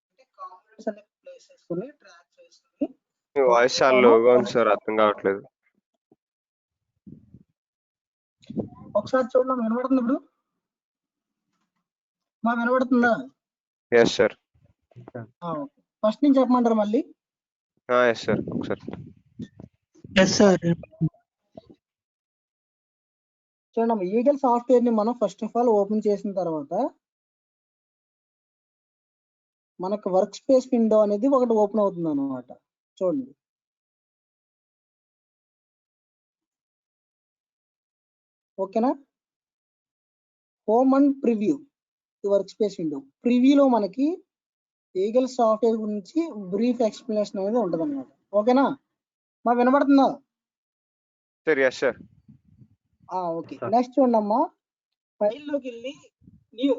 అంటే కాంపోనెంట్స్ అన్ని ప్లేస్ చేసుకుని ట్రాక్ చేసుకుని. మీ వాయిస్ చాలా లోగా ఉంది సార్, అర్థం కావట్లేదు. ఒకసారి చూడండి, వినబడుతుంది ఇప్పుడు? మా వినబడుతుందా? Yes sir. ఫస్ట్ నుంచి చెప్పమంటారు మళ్ళీ? ఎస్ సార్ ఒకసారి. చూడండి, ఈగల్ సాఫ్ట్వేర్ ని మనం ఫస్ట్ ఆఫ్ ఆల్ ఓపెన్ చేసిన తర్వాత మనకు వర్క్ స్పేస్ విండో అనేది ఒకటి ఓపెన్ అవుతుంది అన్నమాట. చూడండి, ఓకేనా, home and preview work space window. ప్రివ్యూలో మనకి ఈగల్ సాఫ్ట్వేర్ గురించి బ్రీఫ్ ఎక్స్ప్లెనేషన్ అనేది ఉంటుంది అన్నమాట. ఓకేనా, మా వినబడుతుందా? Sir yes sir. Okay, next చూడమ్మా, ఫైల్లోకి వెళ్ళి న్యూ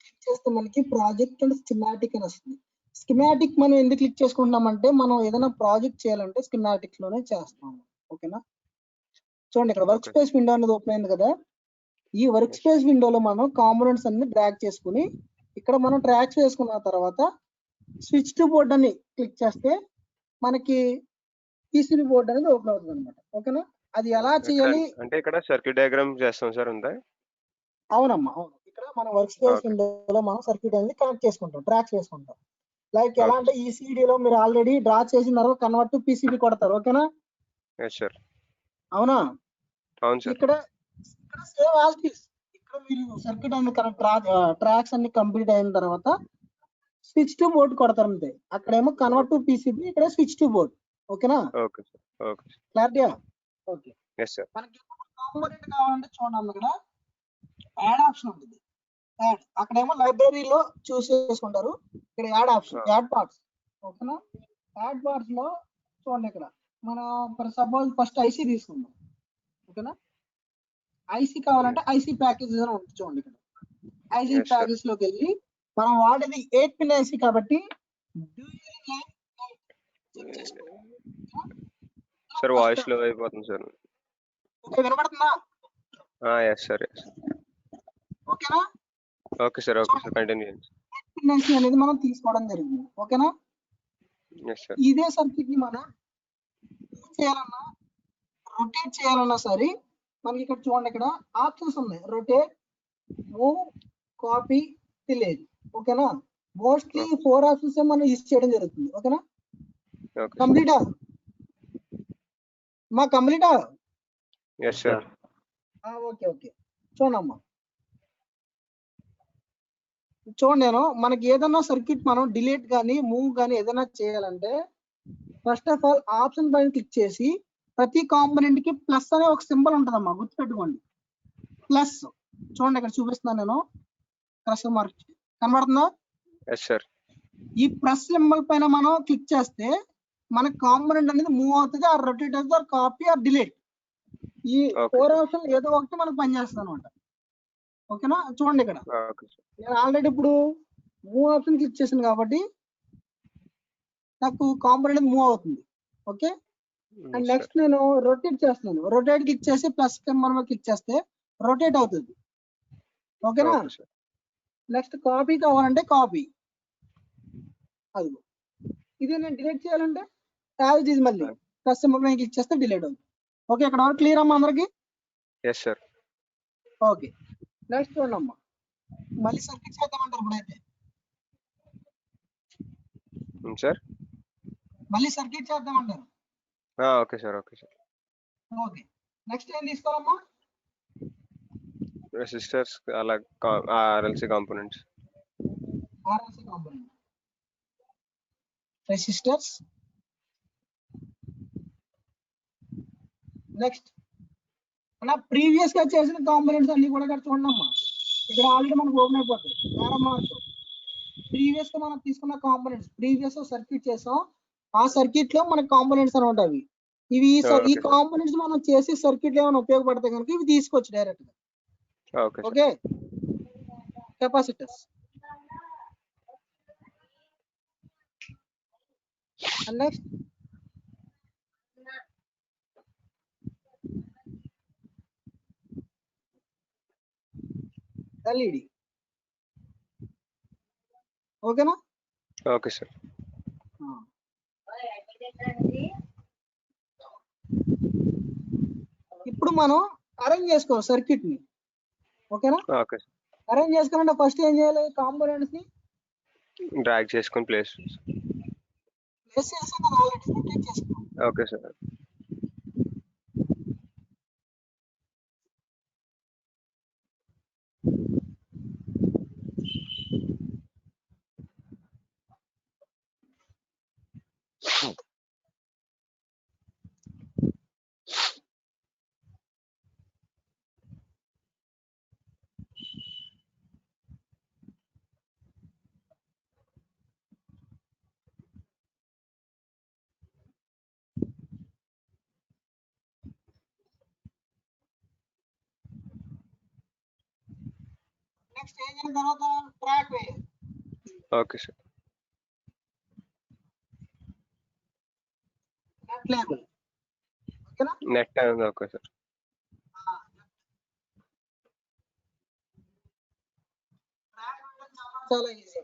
క్లిక్ చేస్తే మనకి ప్రాజెక్ట్ అండ్ స్కిమాటిక్ అని వస్తుంది. స్కిమాటిక్ మనం ఎందుకు క్లిక్ చేసుకుంటున్నామంటే మనం ఏదైనా ప్రాజెక్ట్ చేయాలంటే స్కిమాటిక్ లోనే చేస్తాము. ఓకేనా, చూడండి ఇక్కడ వర్క్ స్పేస్ విండో అనేది ఓపెన్ అయింది కదా. ఈ వర్క్ స్పేస్ విండోలో మనం కాంపోనెంట్స్ అన్ని డ్రాగ్ చేసుకుని ఇక్కడ మనం ట్రాక్ చేసుకున్న తర్వాత స్విచ్ టు బోర్డ్ అని క్లిక్ చేస్తే మనకి పీసీబీ బోర్డ్ అనేది ఓపెన్ అవుతుంది అనమాట. ఓకేనా, అది ఎలా చేయాలి అంటే ఇక్కడ సర్క్యూట్ డయాగ్రామ్ చేస్తాం సార్ ఉందా? అవునమ్మా, అవును. ఇక్కడ మనం వర్క్ స్పేస్ విండోలో మనం సర్క్యూట్ అనేది కనెక్ట్ చేసుకుంటాం, ట్రాక్స్ వేసుకుంటాం. లైక్ ఎలా అంటే ఈ సిడిలో మీరు ఆల్రెడీ డ్రా చేసిన తర్వాత కన్వర్ట్ టు పీసీబీ కొడతారు. ఓకేనా, ఎస్ సార్. అవునా? అవును సార్. ఇక్కడ ఇక్కడ సేవ్ యాజ్ ఇట్ ఈస్. ఇక్కడ మీరు సర్క్యూట్ అన్ని ట్రాక్స్ అన్ని కంప్లీట్ అయిన తర్వాత స్విచ్ టు బోర్డ్ కొడతారు అంతే. అక్కడేమో కన్వర్ట్ టు పీసీబీ, ఇక్కడ స్విచ్ టు బోర్డ్. ఓకేనా? Okay sir. Okay sir. క్లారిటీయా? ఓకే. Yes sir. మనకి కాంపోనెంట్ కావాలంటే చూడండి, ఇక్కడ యాడ్ ఆప్షన్ ఉంటుంది. యాడ్ అక్కడేమో లైబ్రరీలో చూస్ చేసుకుంటారు. ఇక్కడ యాడ్ ఆప్షన్, యాడ్ పార్ట్స్. ఓకేనా? యాడ్ పార్ట్స్ లో చూడండి, ఇక్కడ మనం ఫర్ సపోజ్ ఫస్ట్ ఐసీ తీసుకుందాం. ఓకేనా? ఐసీ కావాలంటే ఐసీ ప్యాకేజెస్ అని ఉంటుంది చూడండి. ఇక్కడ ఐసీ Yes, sir. ప్యాకేజ్ లోకి వెళ్ళి మనం వాడేది 8 పిన్ ఐసీ కాబట్టి సార్ వాయిస్ లో అయిపోతుంది సార్. ఓకే, వినపడుతుందా? Yes sir. ఎస్. ఓకేనా? Okay sir. Okay sir. Continue చేయండి. పిన్ ఐసీ అనేది మనం తీసుకోవడం జరిగింది. ఓకేనా? Yes sir. ఇదే సర్క్యూట్ ని మనం move చేయాలన్నా రొటేట్ చేయాలన్నా సరే మనకి ఇక్కడ చూడండి, ఇక్కడ ఆప్షన్స్ ఉన్నాయి. Rotate, move, copy, delete. ఓకేనా? మోస్ట్లీ 4 ఆప్షన్స్ మనం యూజ్ చేయడం జరుగుతుంది. ఓకేనా? ఓకే. కంప్లీటా? కంప్లీటా? Yes sir. Okay okay. చూడమ్మా, చూడండి, నేను మనకి ఏదైనా సర్క్యూట్ మనం డిలీట్ కానీ మూవ్ కానీ ఏదైనా చేయాలంటే ఫస్ట్ ఆఫ్ ఆల్ ఆప్షన్ పైన క్లిక్ చేసి ప్రతి కాంపోనెంట్ కి ప్లస్ అనే ఒక సింబల్ ఉంటుందమ్మా, గుర్తుపెట్టుకోండి. ప్లస్ చూడండి, ఇక్కడ చూపిస్తున్నాను నేను. ప్లస్ మార్క్ కనబడుతుందా? Yes sir. ఈ ప్లస్ సింబల్ పైన మనం క్లిక్ చేస్తే మన కాంపోనెంట్ అనేది మూవ్ అవుతుంది, ఆ రొటేట్ అవుతుంది, ఆ కాపీ, ఆ డిలీట్. ఈ Okay. 4 ఆప్షన్ ఏదో ఒకటి మనకు పనిచేస్తుంది అనమాట. ఓకేనా? చూడండి, ఇక్కడ ఓకే సార్. నేను ఆల్రెడీ ఇప్పుడు మూవ్ ఆప్షన్ క్లిక్ చేశాను కాబట్టి నాకు కాంపోనెంట్ మూవ్ అవుతుంది. Okay. And yes next sir. నేను రొటేట్ చేస్తున్నాను. రొటేట్ క్లిక్ చేసి ప్లస్ మనం క్లిక్ చేస్తే రొటేట్ అవుతుంది. ఓకేనా? Okay sir. నెక్స్ట్ కాపీ కావాలంటే కాపీ. అది ఇది నేను డిలీట్ చేయాలంటే యాజ్ ఇది మళ్ళీ ప్లస్ సింబల్ పైన క్లిక్ చేస్తే డిలీట్ అవుతుంది. ఓకే, ఇక్కడ వరకు క్లియర్ అమ్మా అందరికి? Yes sir. ఓకే. నెక్స్ట్ చూడండి అమ్మా, మళ్ళీ సర్క్యూట్ చేద్దామంటారు ఇప్పుడైతే. సార్. మళ్ళీ సర్క్యూట్ చేద్దామంటారు. Okay sir. Okay sir. Okay. Next ఏం తీసుకోవాలమ్మా? రెసిస్టర్స్ అలా RLC components. RLC component, resistors. Next మన ప్రీవియస్ గా చేసిన కాంపోనెంట్స్ అన్ని కూడా ఇక్కడ చూడండి అమ్మా, ఇక్కడ ఆల్రెడీ మనకు ఓపెన్ అయిపోతాయి. ప్రీవియస్ గా మనం తీసుకున్న కాంపోనెంట్స్, ప్రీవియస్ సర్క్యూట్ చేసాం, ఆ సర్క్యూట్ లో మన కాంపోనెంట్స్ అని ఉంటాయి. ఇవి ఈ Okay, sir. కాంపోనెంట్స్ మనం చేసి సర్క్యూట్ లో ఏమైనా ఉపయోగపడతాయి కనుక ఇవి తీసుకోవచ్చు డైరెక్ట్ గా. Okay sir. Okay. Capacitors and next LED. ఓకేనా? Okay sir. ఇప్పుడు మనం అరేంజ్ చేసుకోవాలి సర్క్యూట్ ని. ఓకేనా? Okay sir. అరేంజ్ చేసుకోవాలంటే ఫస్ట్ ఏం చేయాలి? కాంపోనెంట్స్ ని డ్రాగ్ చేసుకొని ప్లేస్. ప్లేస్ చేసాం కదా ఆల్రెడీ, రొటేట్ చేసుకోవాలి. Okay sir. నెక్స్ట్ ఏం చేసిన తర్వాత ట్రాక్ వేయాలి. Okay sir. Net label. ఓకేనా? Net okay sir. ట్రాక్ వేయడం చాలా ఈజీ.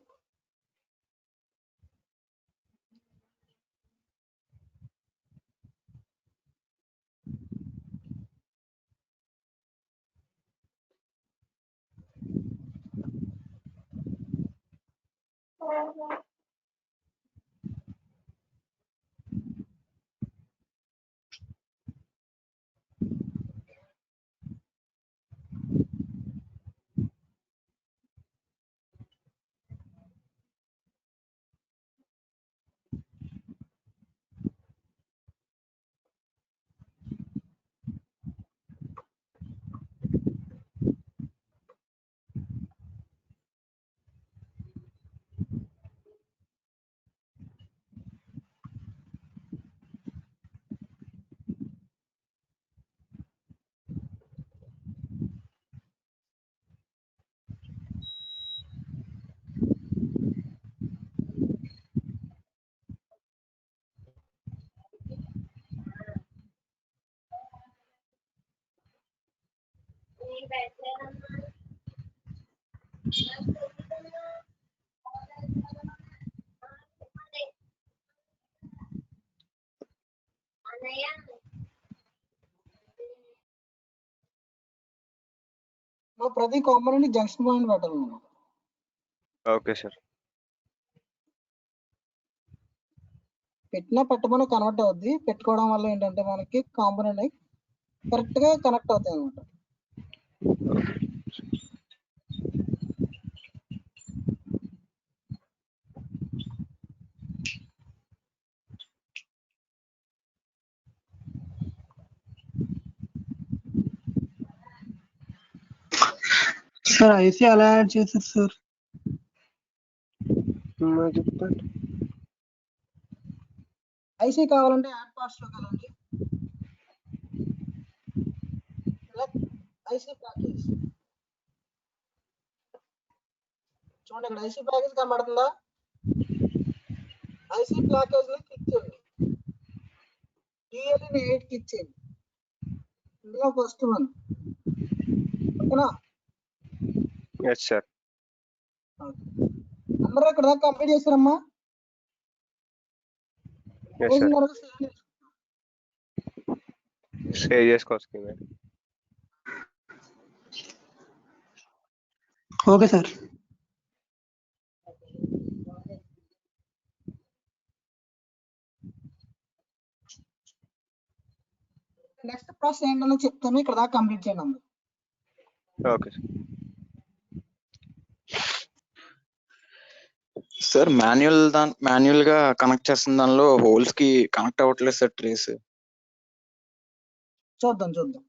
ప్రతి కాంపోనెంట్ జంక్షన్ పాయింట్ పెట్టాలి మనం. Okay sir. పెట్టినా పెట్టమని కన్వర్ట్ అవుద్ది. పెట్టుకోవడం వల్ల ఏంటంటే మనకి కాంపోనెంట్ కరెక్ట్ గా కనెక్ట్ అవుతాయి అనమాట. సార్ ఐసీ ఎలా యాడ్ చేశారు సార్? చెప్పండి. ఐసీ కావాలంటే యాడ్ పార్ట్స్ లోకి వెళ్ళండి. ఐసీ ప్యాకేజ్ చూడండి, ఇక్కడ ఐసీ ప్యాకేజ్ కనబడుతుందా? ఐసీ ప్యాకేజ్ ని క్లిక్ చేయండి. DLE 8 క్లిక్ చేయండి. ఇందులో ఫస్ట్ వన్, ఓకేనా? Yes sir. అందరూ ఇక్కడ దాకా కంప్లీట్ చేశారమ్మా? Yes sir. సేవ్ చేసుకోవచ్చు. Okay sir. నెక్స్ట్ ప్రాసెస్ ఏంటో చెప్తాను, ఇక్కడ దాకా కంప్లీట్ చేయండి అందరూ. Okay sir. సార్ మాన్యువల్ గా కనెక్ట్ చేస్తున్న దానిలో హోల్స్ కి కనెక్ట్ అవ్వట్లేదు సార్ ట్రేస్. చూద్దాం.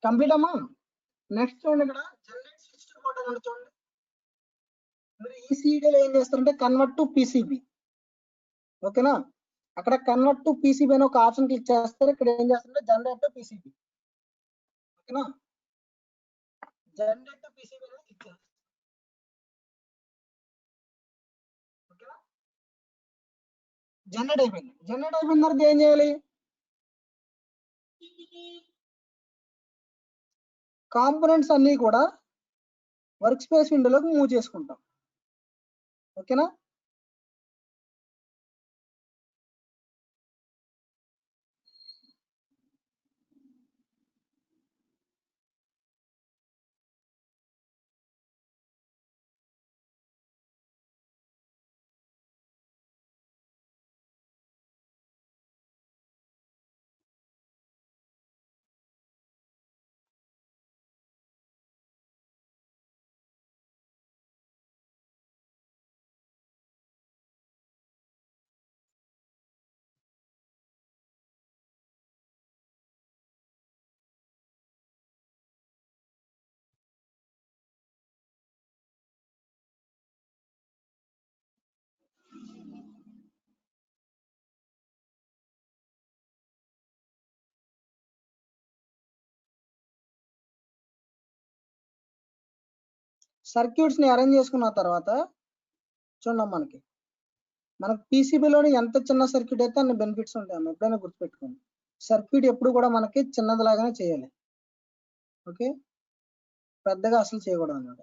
కంప్లీట్ అమ్మా. నెక్స్ట్ చూడండి, ఇక్కడ జనరేట్ స్విచ్ బోర్డ్ అని చూడండి. మీరు ఈ సీడీలో ఏం చేస్తారంటే కన్వర్ట్ టు పీసీబీ, ఓకేనా? అక్కడ కన్వర్ట్ టు పీసీబీ అని ఒక ఆప్షన్ క్లిక్ చేస్తారు. ఇక్కడ ఏం చేస్తారంటే జనరేట్ టు పీసీబీ, ఓకేనా? జనరేట్ టు పీసీబీ అని క్లిక్ చేస్తారు, ఓకేనా? జనరేట్ అయిపోయింది. జనరేట్ అయిపోయిన తర్వాత ఏం చేయాలి? కాంపోనెంట్స్ అన్ని కూడా వర్క్ స్పేస్ విండోలోకి మూవ్ చేసుకుంటాం, ఓకేనా? సర్క్యూట్స్ ని అరేంజ్ చేసుకున్న తర్వాత చూడండి, మనకి పీసీబీలోని ఎంత చిన్న సర్క్యూట్ అయితే అన్ని బెనిఫిట్స్ ఉంటాయి. ఎప్పుడైనా గుర్తుపెట్టుకోండి, సర్క్యూట్ ఎప్పుడు కూడా మనకి చిన్నదిలాగానే చేయాలి, ఓకే? పెద్దగా అసలు చేయకూడదు అన్నమాట.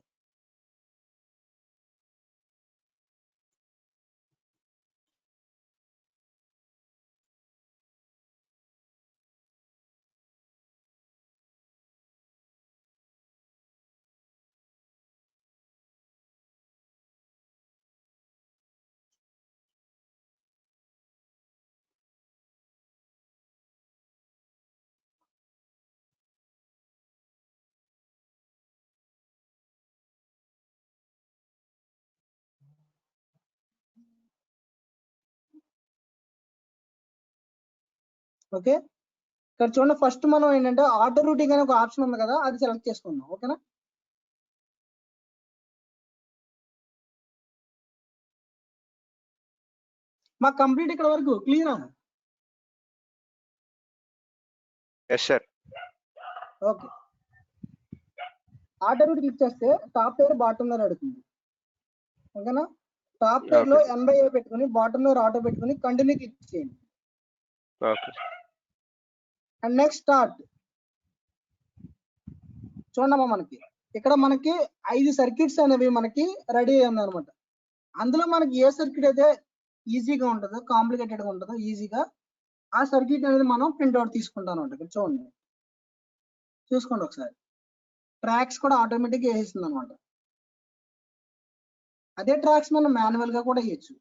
ఓకే, ఇక్కడ చూడండి, ఫస్ట్ మనం ఏంటంటే ఆటో రూటింగ్ అనే ఒక ఆప్షన్ ఉంది కదా, అది సెలెక్ట్ చేసుకుందాం. ఓకేనా? మాకు కంప్లీట్ ఇక్కడ వరకు clear. Yes sir. Okay, auto route click చేస్తే టాప్ పేరు బాటమ్ లో అడుగుతుంది. ఓకేనా? టాప్ పేర్ లో NBA పెట్టుకుని బాటమ్ లో ఆటో పెట్టుకుని కంటిన్యూ క్లిక్ చేయండి. ఓకే. And next start. చూడమ్మా, మనకి 5 సర్క్యూట్స్ అనేవి మనకి రెడీ అయ్యింది అనమాట. అందులో మనకి ఏ సర్క్యూట్ అయితే ఈజీగా ఉంటుందో, కాంప్లికేటెడ్ గా ఉంటుందో ఈజీగా ఆ సర్క్యూట్ అనేది మనం ప్రింట్అవుట్ తీసుకుంటాం అనమాట. ఇక్కడ చూడండి, చూసుకోండి ఒకసారి. ట్రాక్స్ కూడా ఆటోమేటిక్ గా వేసేస్తుంది అనమాట. అదే ట్రాక్స్ మనం మాన్యువల్ గా కూడా వేయచ్చు.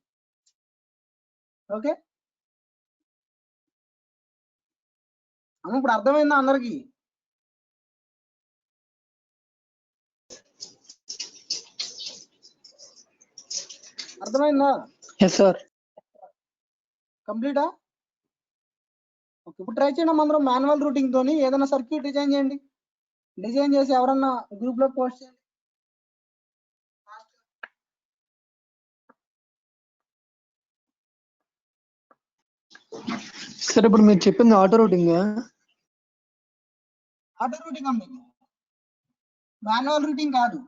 ఓకే, అమ్మ ఇప్పుడు అర్థమైందా అందరికి? అర్థమైందా? Yes sir. కంప్లీటా? ఓకే, ఇప్పుడు ట్రై చేయడం అందరం మాన్యువల్ రూటింగ్ తోని ఏదైనా సర్క్యూట్ డిజైన్ చేయండి. డిజైన్ చేసి ఎవరన్నా గ్రూప్ లో పోస్ట్ చేయండి. సార్ ఇప్పుడు మీరు చెప్పింది ఆటో రూటింగ్. ఆటో రూటింగ్ అమ్మ, మాన్యువల్ రూటింగ్ కాదు.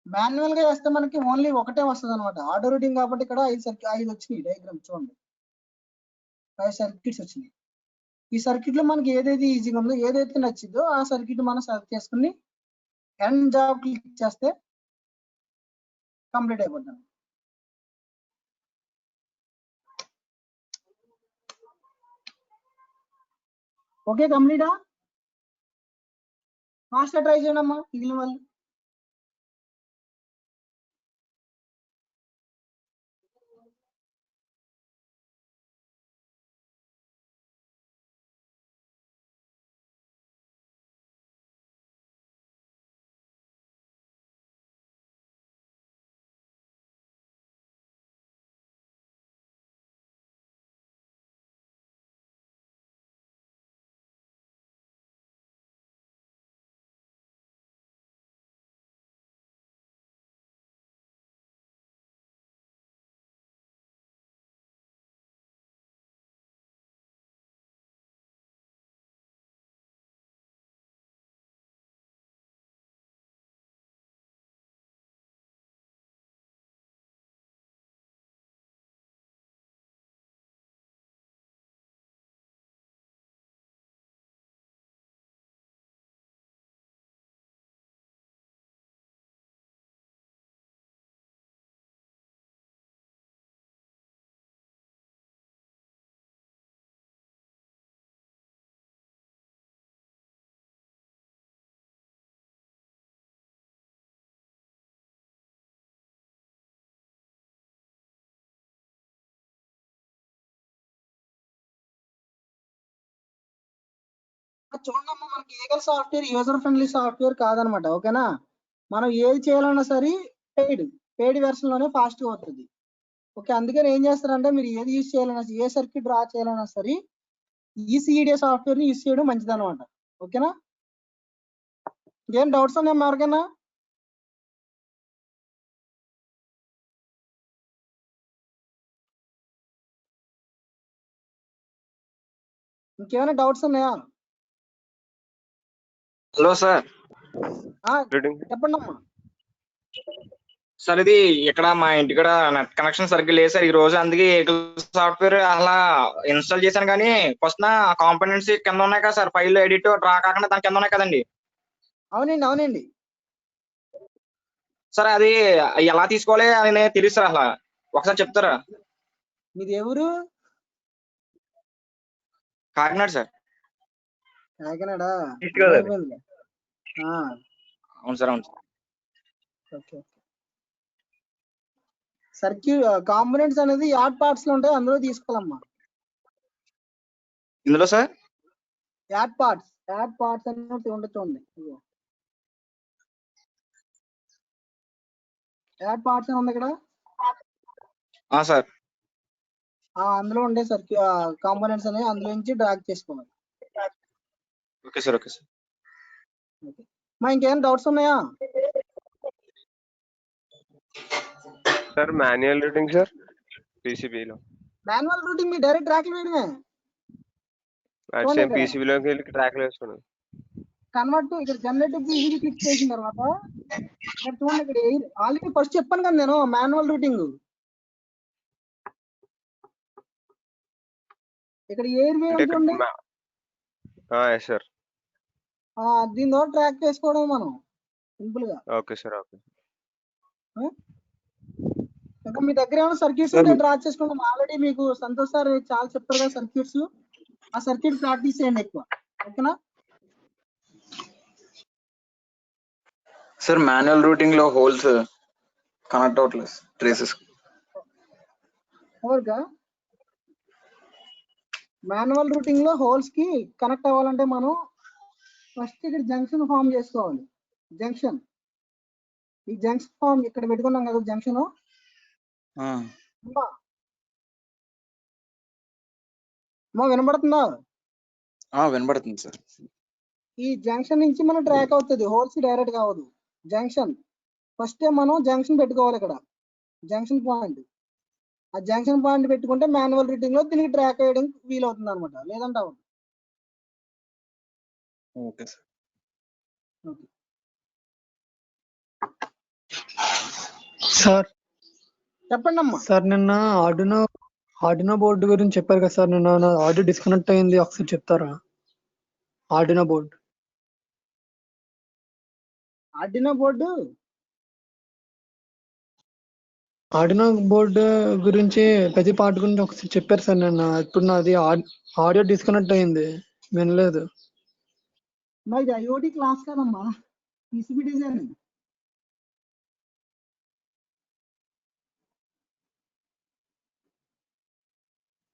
మాన్యువల్ గా వేస్తే మనకి ఓన్లీ ఒకటే వస్తుంది అనమాట. ఆటో రూటింగ్ కాబట్టి ఇక్కడ 5 వచ్చినాయి. డయాగ్రామ్ చూడండి, 5 సర్క్యూట్స్ వచ్చినాయి. ఈ సర్క్యూట్ లో మనకి ఏదైతే ఈజీగా ఉందో, ఏదైతే నచ్చిందో ఆ సర్క్యూట్ మనం సెలెక్ట్ చేసుకుని ఎండ్ జాబ్ క్లిక్ చేస్తే కంప్లీట్ అయిపోతుంది. ఓకే, కంప్లీటా? ఫాస్ట్ గా ట్రై చేయండి అమ్మా మిగిలిన వాళ్ళు. చూడండి అమ్మా, మనకి Eagle software user friendly software కాదనమాట. ఓకేనా? మనం ఏది చేయాలన్నా సరే పెయిడ్ వెర్షన్ లోనే ఫాస్ట్ గా అవుతుంది. ఓకే, అందుకని ఏం చేస్తారంటే మీరు ఏది యూజ్ చేయాలన్నా, ఏ సర్క్యూట్ డ్రా చేయాలన్నా సరే ECEDA సాఫ్ట్వేర్ ని యూజ్ చేయడం మంచిది అనమాట. ఓకేనా? ఏం డౌట్స్ ఉన్నాయమ్మా ఎవరికైనా? ఇంకేమైనా డౌట్స్ ఉన్నాయా? Hello sir. చెప్పండి అమ్మా. సార్ ఇది ఇక్కడ మా ఇంటికాడ నెట్ కనెక్షన్ సరిగ్గా లేదు సార్ ఈ రోజు. అందుకే సాఫ్ట్వేర్ అలా ఇన్స్టాల్ చేశాను, కానీ ఫస్ట్ నా కాంపోనెంట్స్ కింద ఉన్నాయి కదా సార్, ఫైల్ ఎడిట్ డ్రా కాకుండా దాని కింద ఉన్నాయి కదండి. అవునండి. సార్ అది ఎలా తీసుకోవాలి అని తెలియదు సార్, అలా ఒకసారి చెప్తారా? మీది ఎవరు? కాకినాడ సార్. కాకినాడ? అవును సార్. ఓకే, సర్క్యూట్ కాంపోనెంట్స్ అనేది యాడ్ పార్ట్స్ లో ఉంటాయి, అందులో తీసుకోవాలమ్మా. ఇందులో సార్ యాడ్ పార్ట్స్ అనేది ఉంటుంది చూడండి. యాడ్ పార్ట్స్ అని ఉంది ఇక్కడ. సార్ అందులో ఉండే కాంపోనెంట్స్ అనేవి అందులో నుంచి డ్రాగ్ చేసుకోవాలి. Okay sir. Okay sir. మా ఇంకేమైనా డౌట్స్ ఉన్నాయా? సార్ మాన్యువల్ రూటింగ్ సార్ పీసీబీలో. మాన్యువల్ రూటింగ్ మీ డైరెక్ట్ ట్రాక్ వేయడమే. అది సేమ్ పీసీబీలోకి వెళ్ళి ట్రాక్లు వేసుకోండి. కన్వర్ట్ ఇక్కడ జనరేటివ్ పీసీబీ క్లిక్ చేసిన తర్వాత ఇక్కడ చూడండి, ఇక్కడ ఆల్రెడీ ఫస్ట్ చెప్పాను కదా నేను మాన్యువల్ రూటింగ్. ఇక్కడ ఎయిర్ వే చూడండి, సార్ దీని ద్వారా ట్రాక్ చేసుకోవడం మనం సింపుల్ గా. Okay sir. ఓకే. ఇంకా మీ దగ్గర ఏమైనా సర్క్యూట్స్ ఉంటే డ్రా చేసుకోవడం. ఆల్రెడీ మీకు సంతోష్ సార్ చాలా చెప్పారు కదా సర్క్యూట్స్. ఆ సర్క్యూట్ ప్రాక్టీస్ చేయండి ఎక్కువ. ఓకేనా సార్? మాన్యువల్ రూటింగ్ లో హోల్స్ కనెక్ట్ అవ్వట్లేదు ట్రేసెస్. ఓకే, మాన్యువల్ రూటింగ్ లో హోల్స్ కి కనెక్ట్ అవ్వాలంటే మనం ఫస్ట్ ఇక్కడ జంక్షన్ ఫామ్ చేసుకోవాలి. జంక్షన్, ఈ జంక్షన్ ఫామ్ ఇక్కడ పెట్టుకున్నాం కదా జంక్షన్. వినబడుతుందా? వినబడుతుంది సార్. ఈ జంక్షన్ నుంచి మనం ట్రాక్ అవుతుంది, హోల్స్ డైరెక్ట్ గా అవ్వదు. జంక్షన్ ఫస్ట్ మనం జంక్షన్ పెట్టుకోవాలి. ఇక్కడ జంక్షన్ పాయింట్, ఆ జంక్షన్ పాయింట్ పెట్టుకుంటే మాన్యువల్ రూటింగ్ లో దీనికి ట్రాక్ వేయడానికి వీలు అవుతుంది అనమాట, లేదంటే అవ్వదు. Okay sir. సార్ చెప్పండి అమ్మా. సార్ నిన్న ఆర్డినో బోర్డు గురించి చెప్పారు కదా సార్. నిన్న నా ఆడియో డిస్కనెక్ట్ అయింది, ఒకసారి చెప్తారా? ఆర్డినో బోర్డు గురించి ప్రతి పార్ట్ గురించి ఒకసారి చెప్పారు సార్ నిన్న. ఇప్పుడు నాది ఆడియో డిస్కనెక్ట్ అయింది, వినలేదు. మరి ఐఓటి క్లాస్ కదమ్మా, పీసీబీ డిజైనింగ్.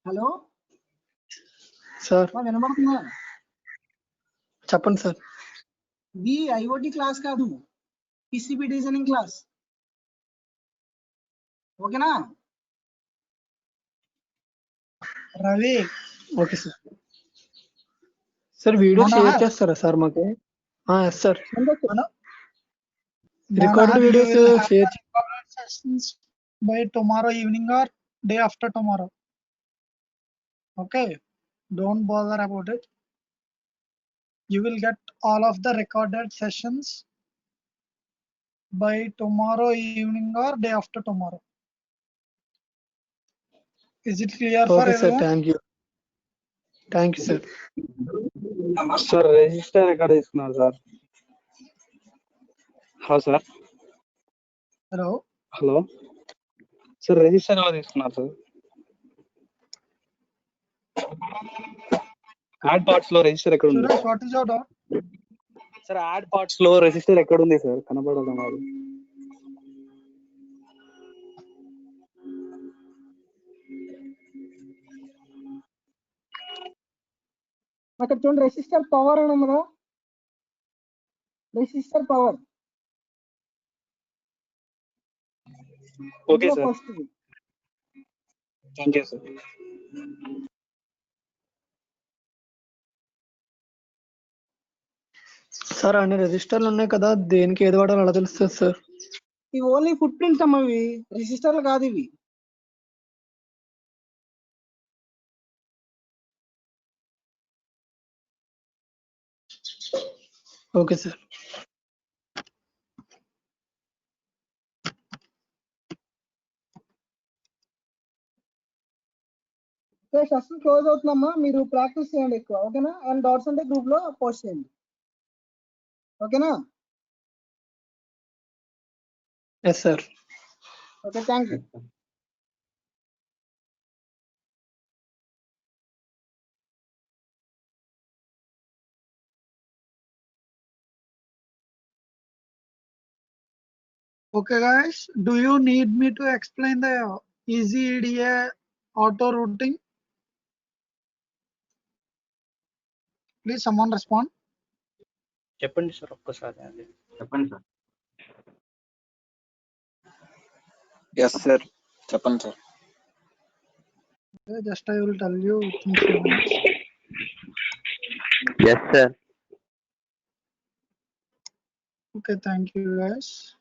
హలో సార్ వినబడుతుందా? చెప్పండి సార్. ఇది ఐఓటి క్లాస్ కాదు, పీసీబీ డిజైనింగ్ క్లాస్. ఓకేనా Ravi? Okay sir. Sir video share చేస్తారా సార్ మాకు? Yes sir. Recorded videos share sessions by tomorrow evening or day after tomorrow. Okay, don't bother about it. You will get all of the recorded sessions by tomorrow evening or day after tomorrow. Is it clear for okay sir. everyone? Thank you sir. Sir register ఎక్కడ తీసుకున్నారు sir? Hello sir. Hello sir, register ఎలా తీసుకున్నారు sir? Add parts లో register ఎక్కడ ఉంది Suresh, what is your doubt? Sir? Add parts లో register ఎక్కడ ఉంది సార్? కనబడడం కాదు. అక్కడ చూడండి, రెసిస్టర్ పవర్ అని ఉంది కదా, resistor power. Okay sir. First thank you sir. Sir అన్ని రిజిస్టర్లు ఉన్నాయి కదా, దేనికి ఏది వాడాలో అలా తెలుస్తుంది సార్? ఇవి ఓన్లీ ఫుట్ ప్రింట్స్ అమ్మా, ఇవి రిజిస్టర్లు కాదు ఇవి. Okay sir. సెషన్ క్లోజ్ అవుతుందమ్మా, మీరు ప్రాక్టీస్ చేయండి ఎక్కువ. ఓకేనా? అండ్ డౌట్స్ ఉంటే గ్రూప్ లో పోస్ట్ చేయండి. ఓకేనా? Yes sir. Okay, thank you. Okay guys, do you need me to explain the easy EDA auto routing? Please someone respond. చెప్పండి సార్ ఒక్కసారి. చెప్పండి సార్. ఎస్ సార్, చెప్పండి sir. Okay, just I will tell you within few minutes. Yes, sir. Okay, thank you guys.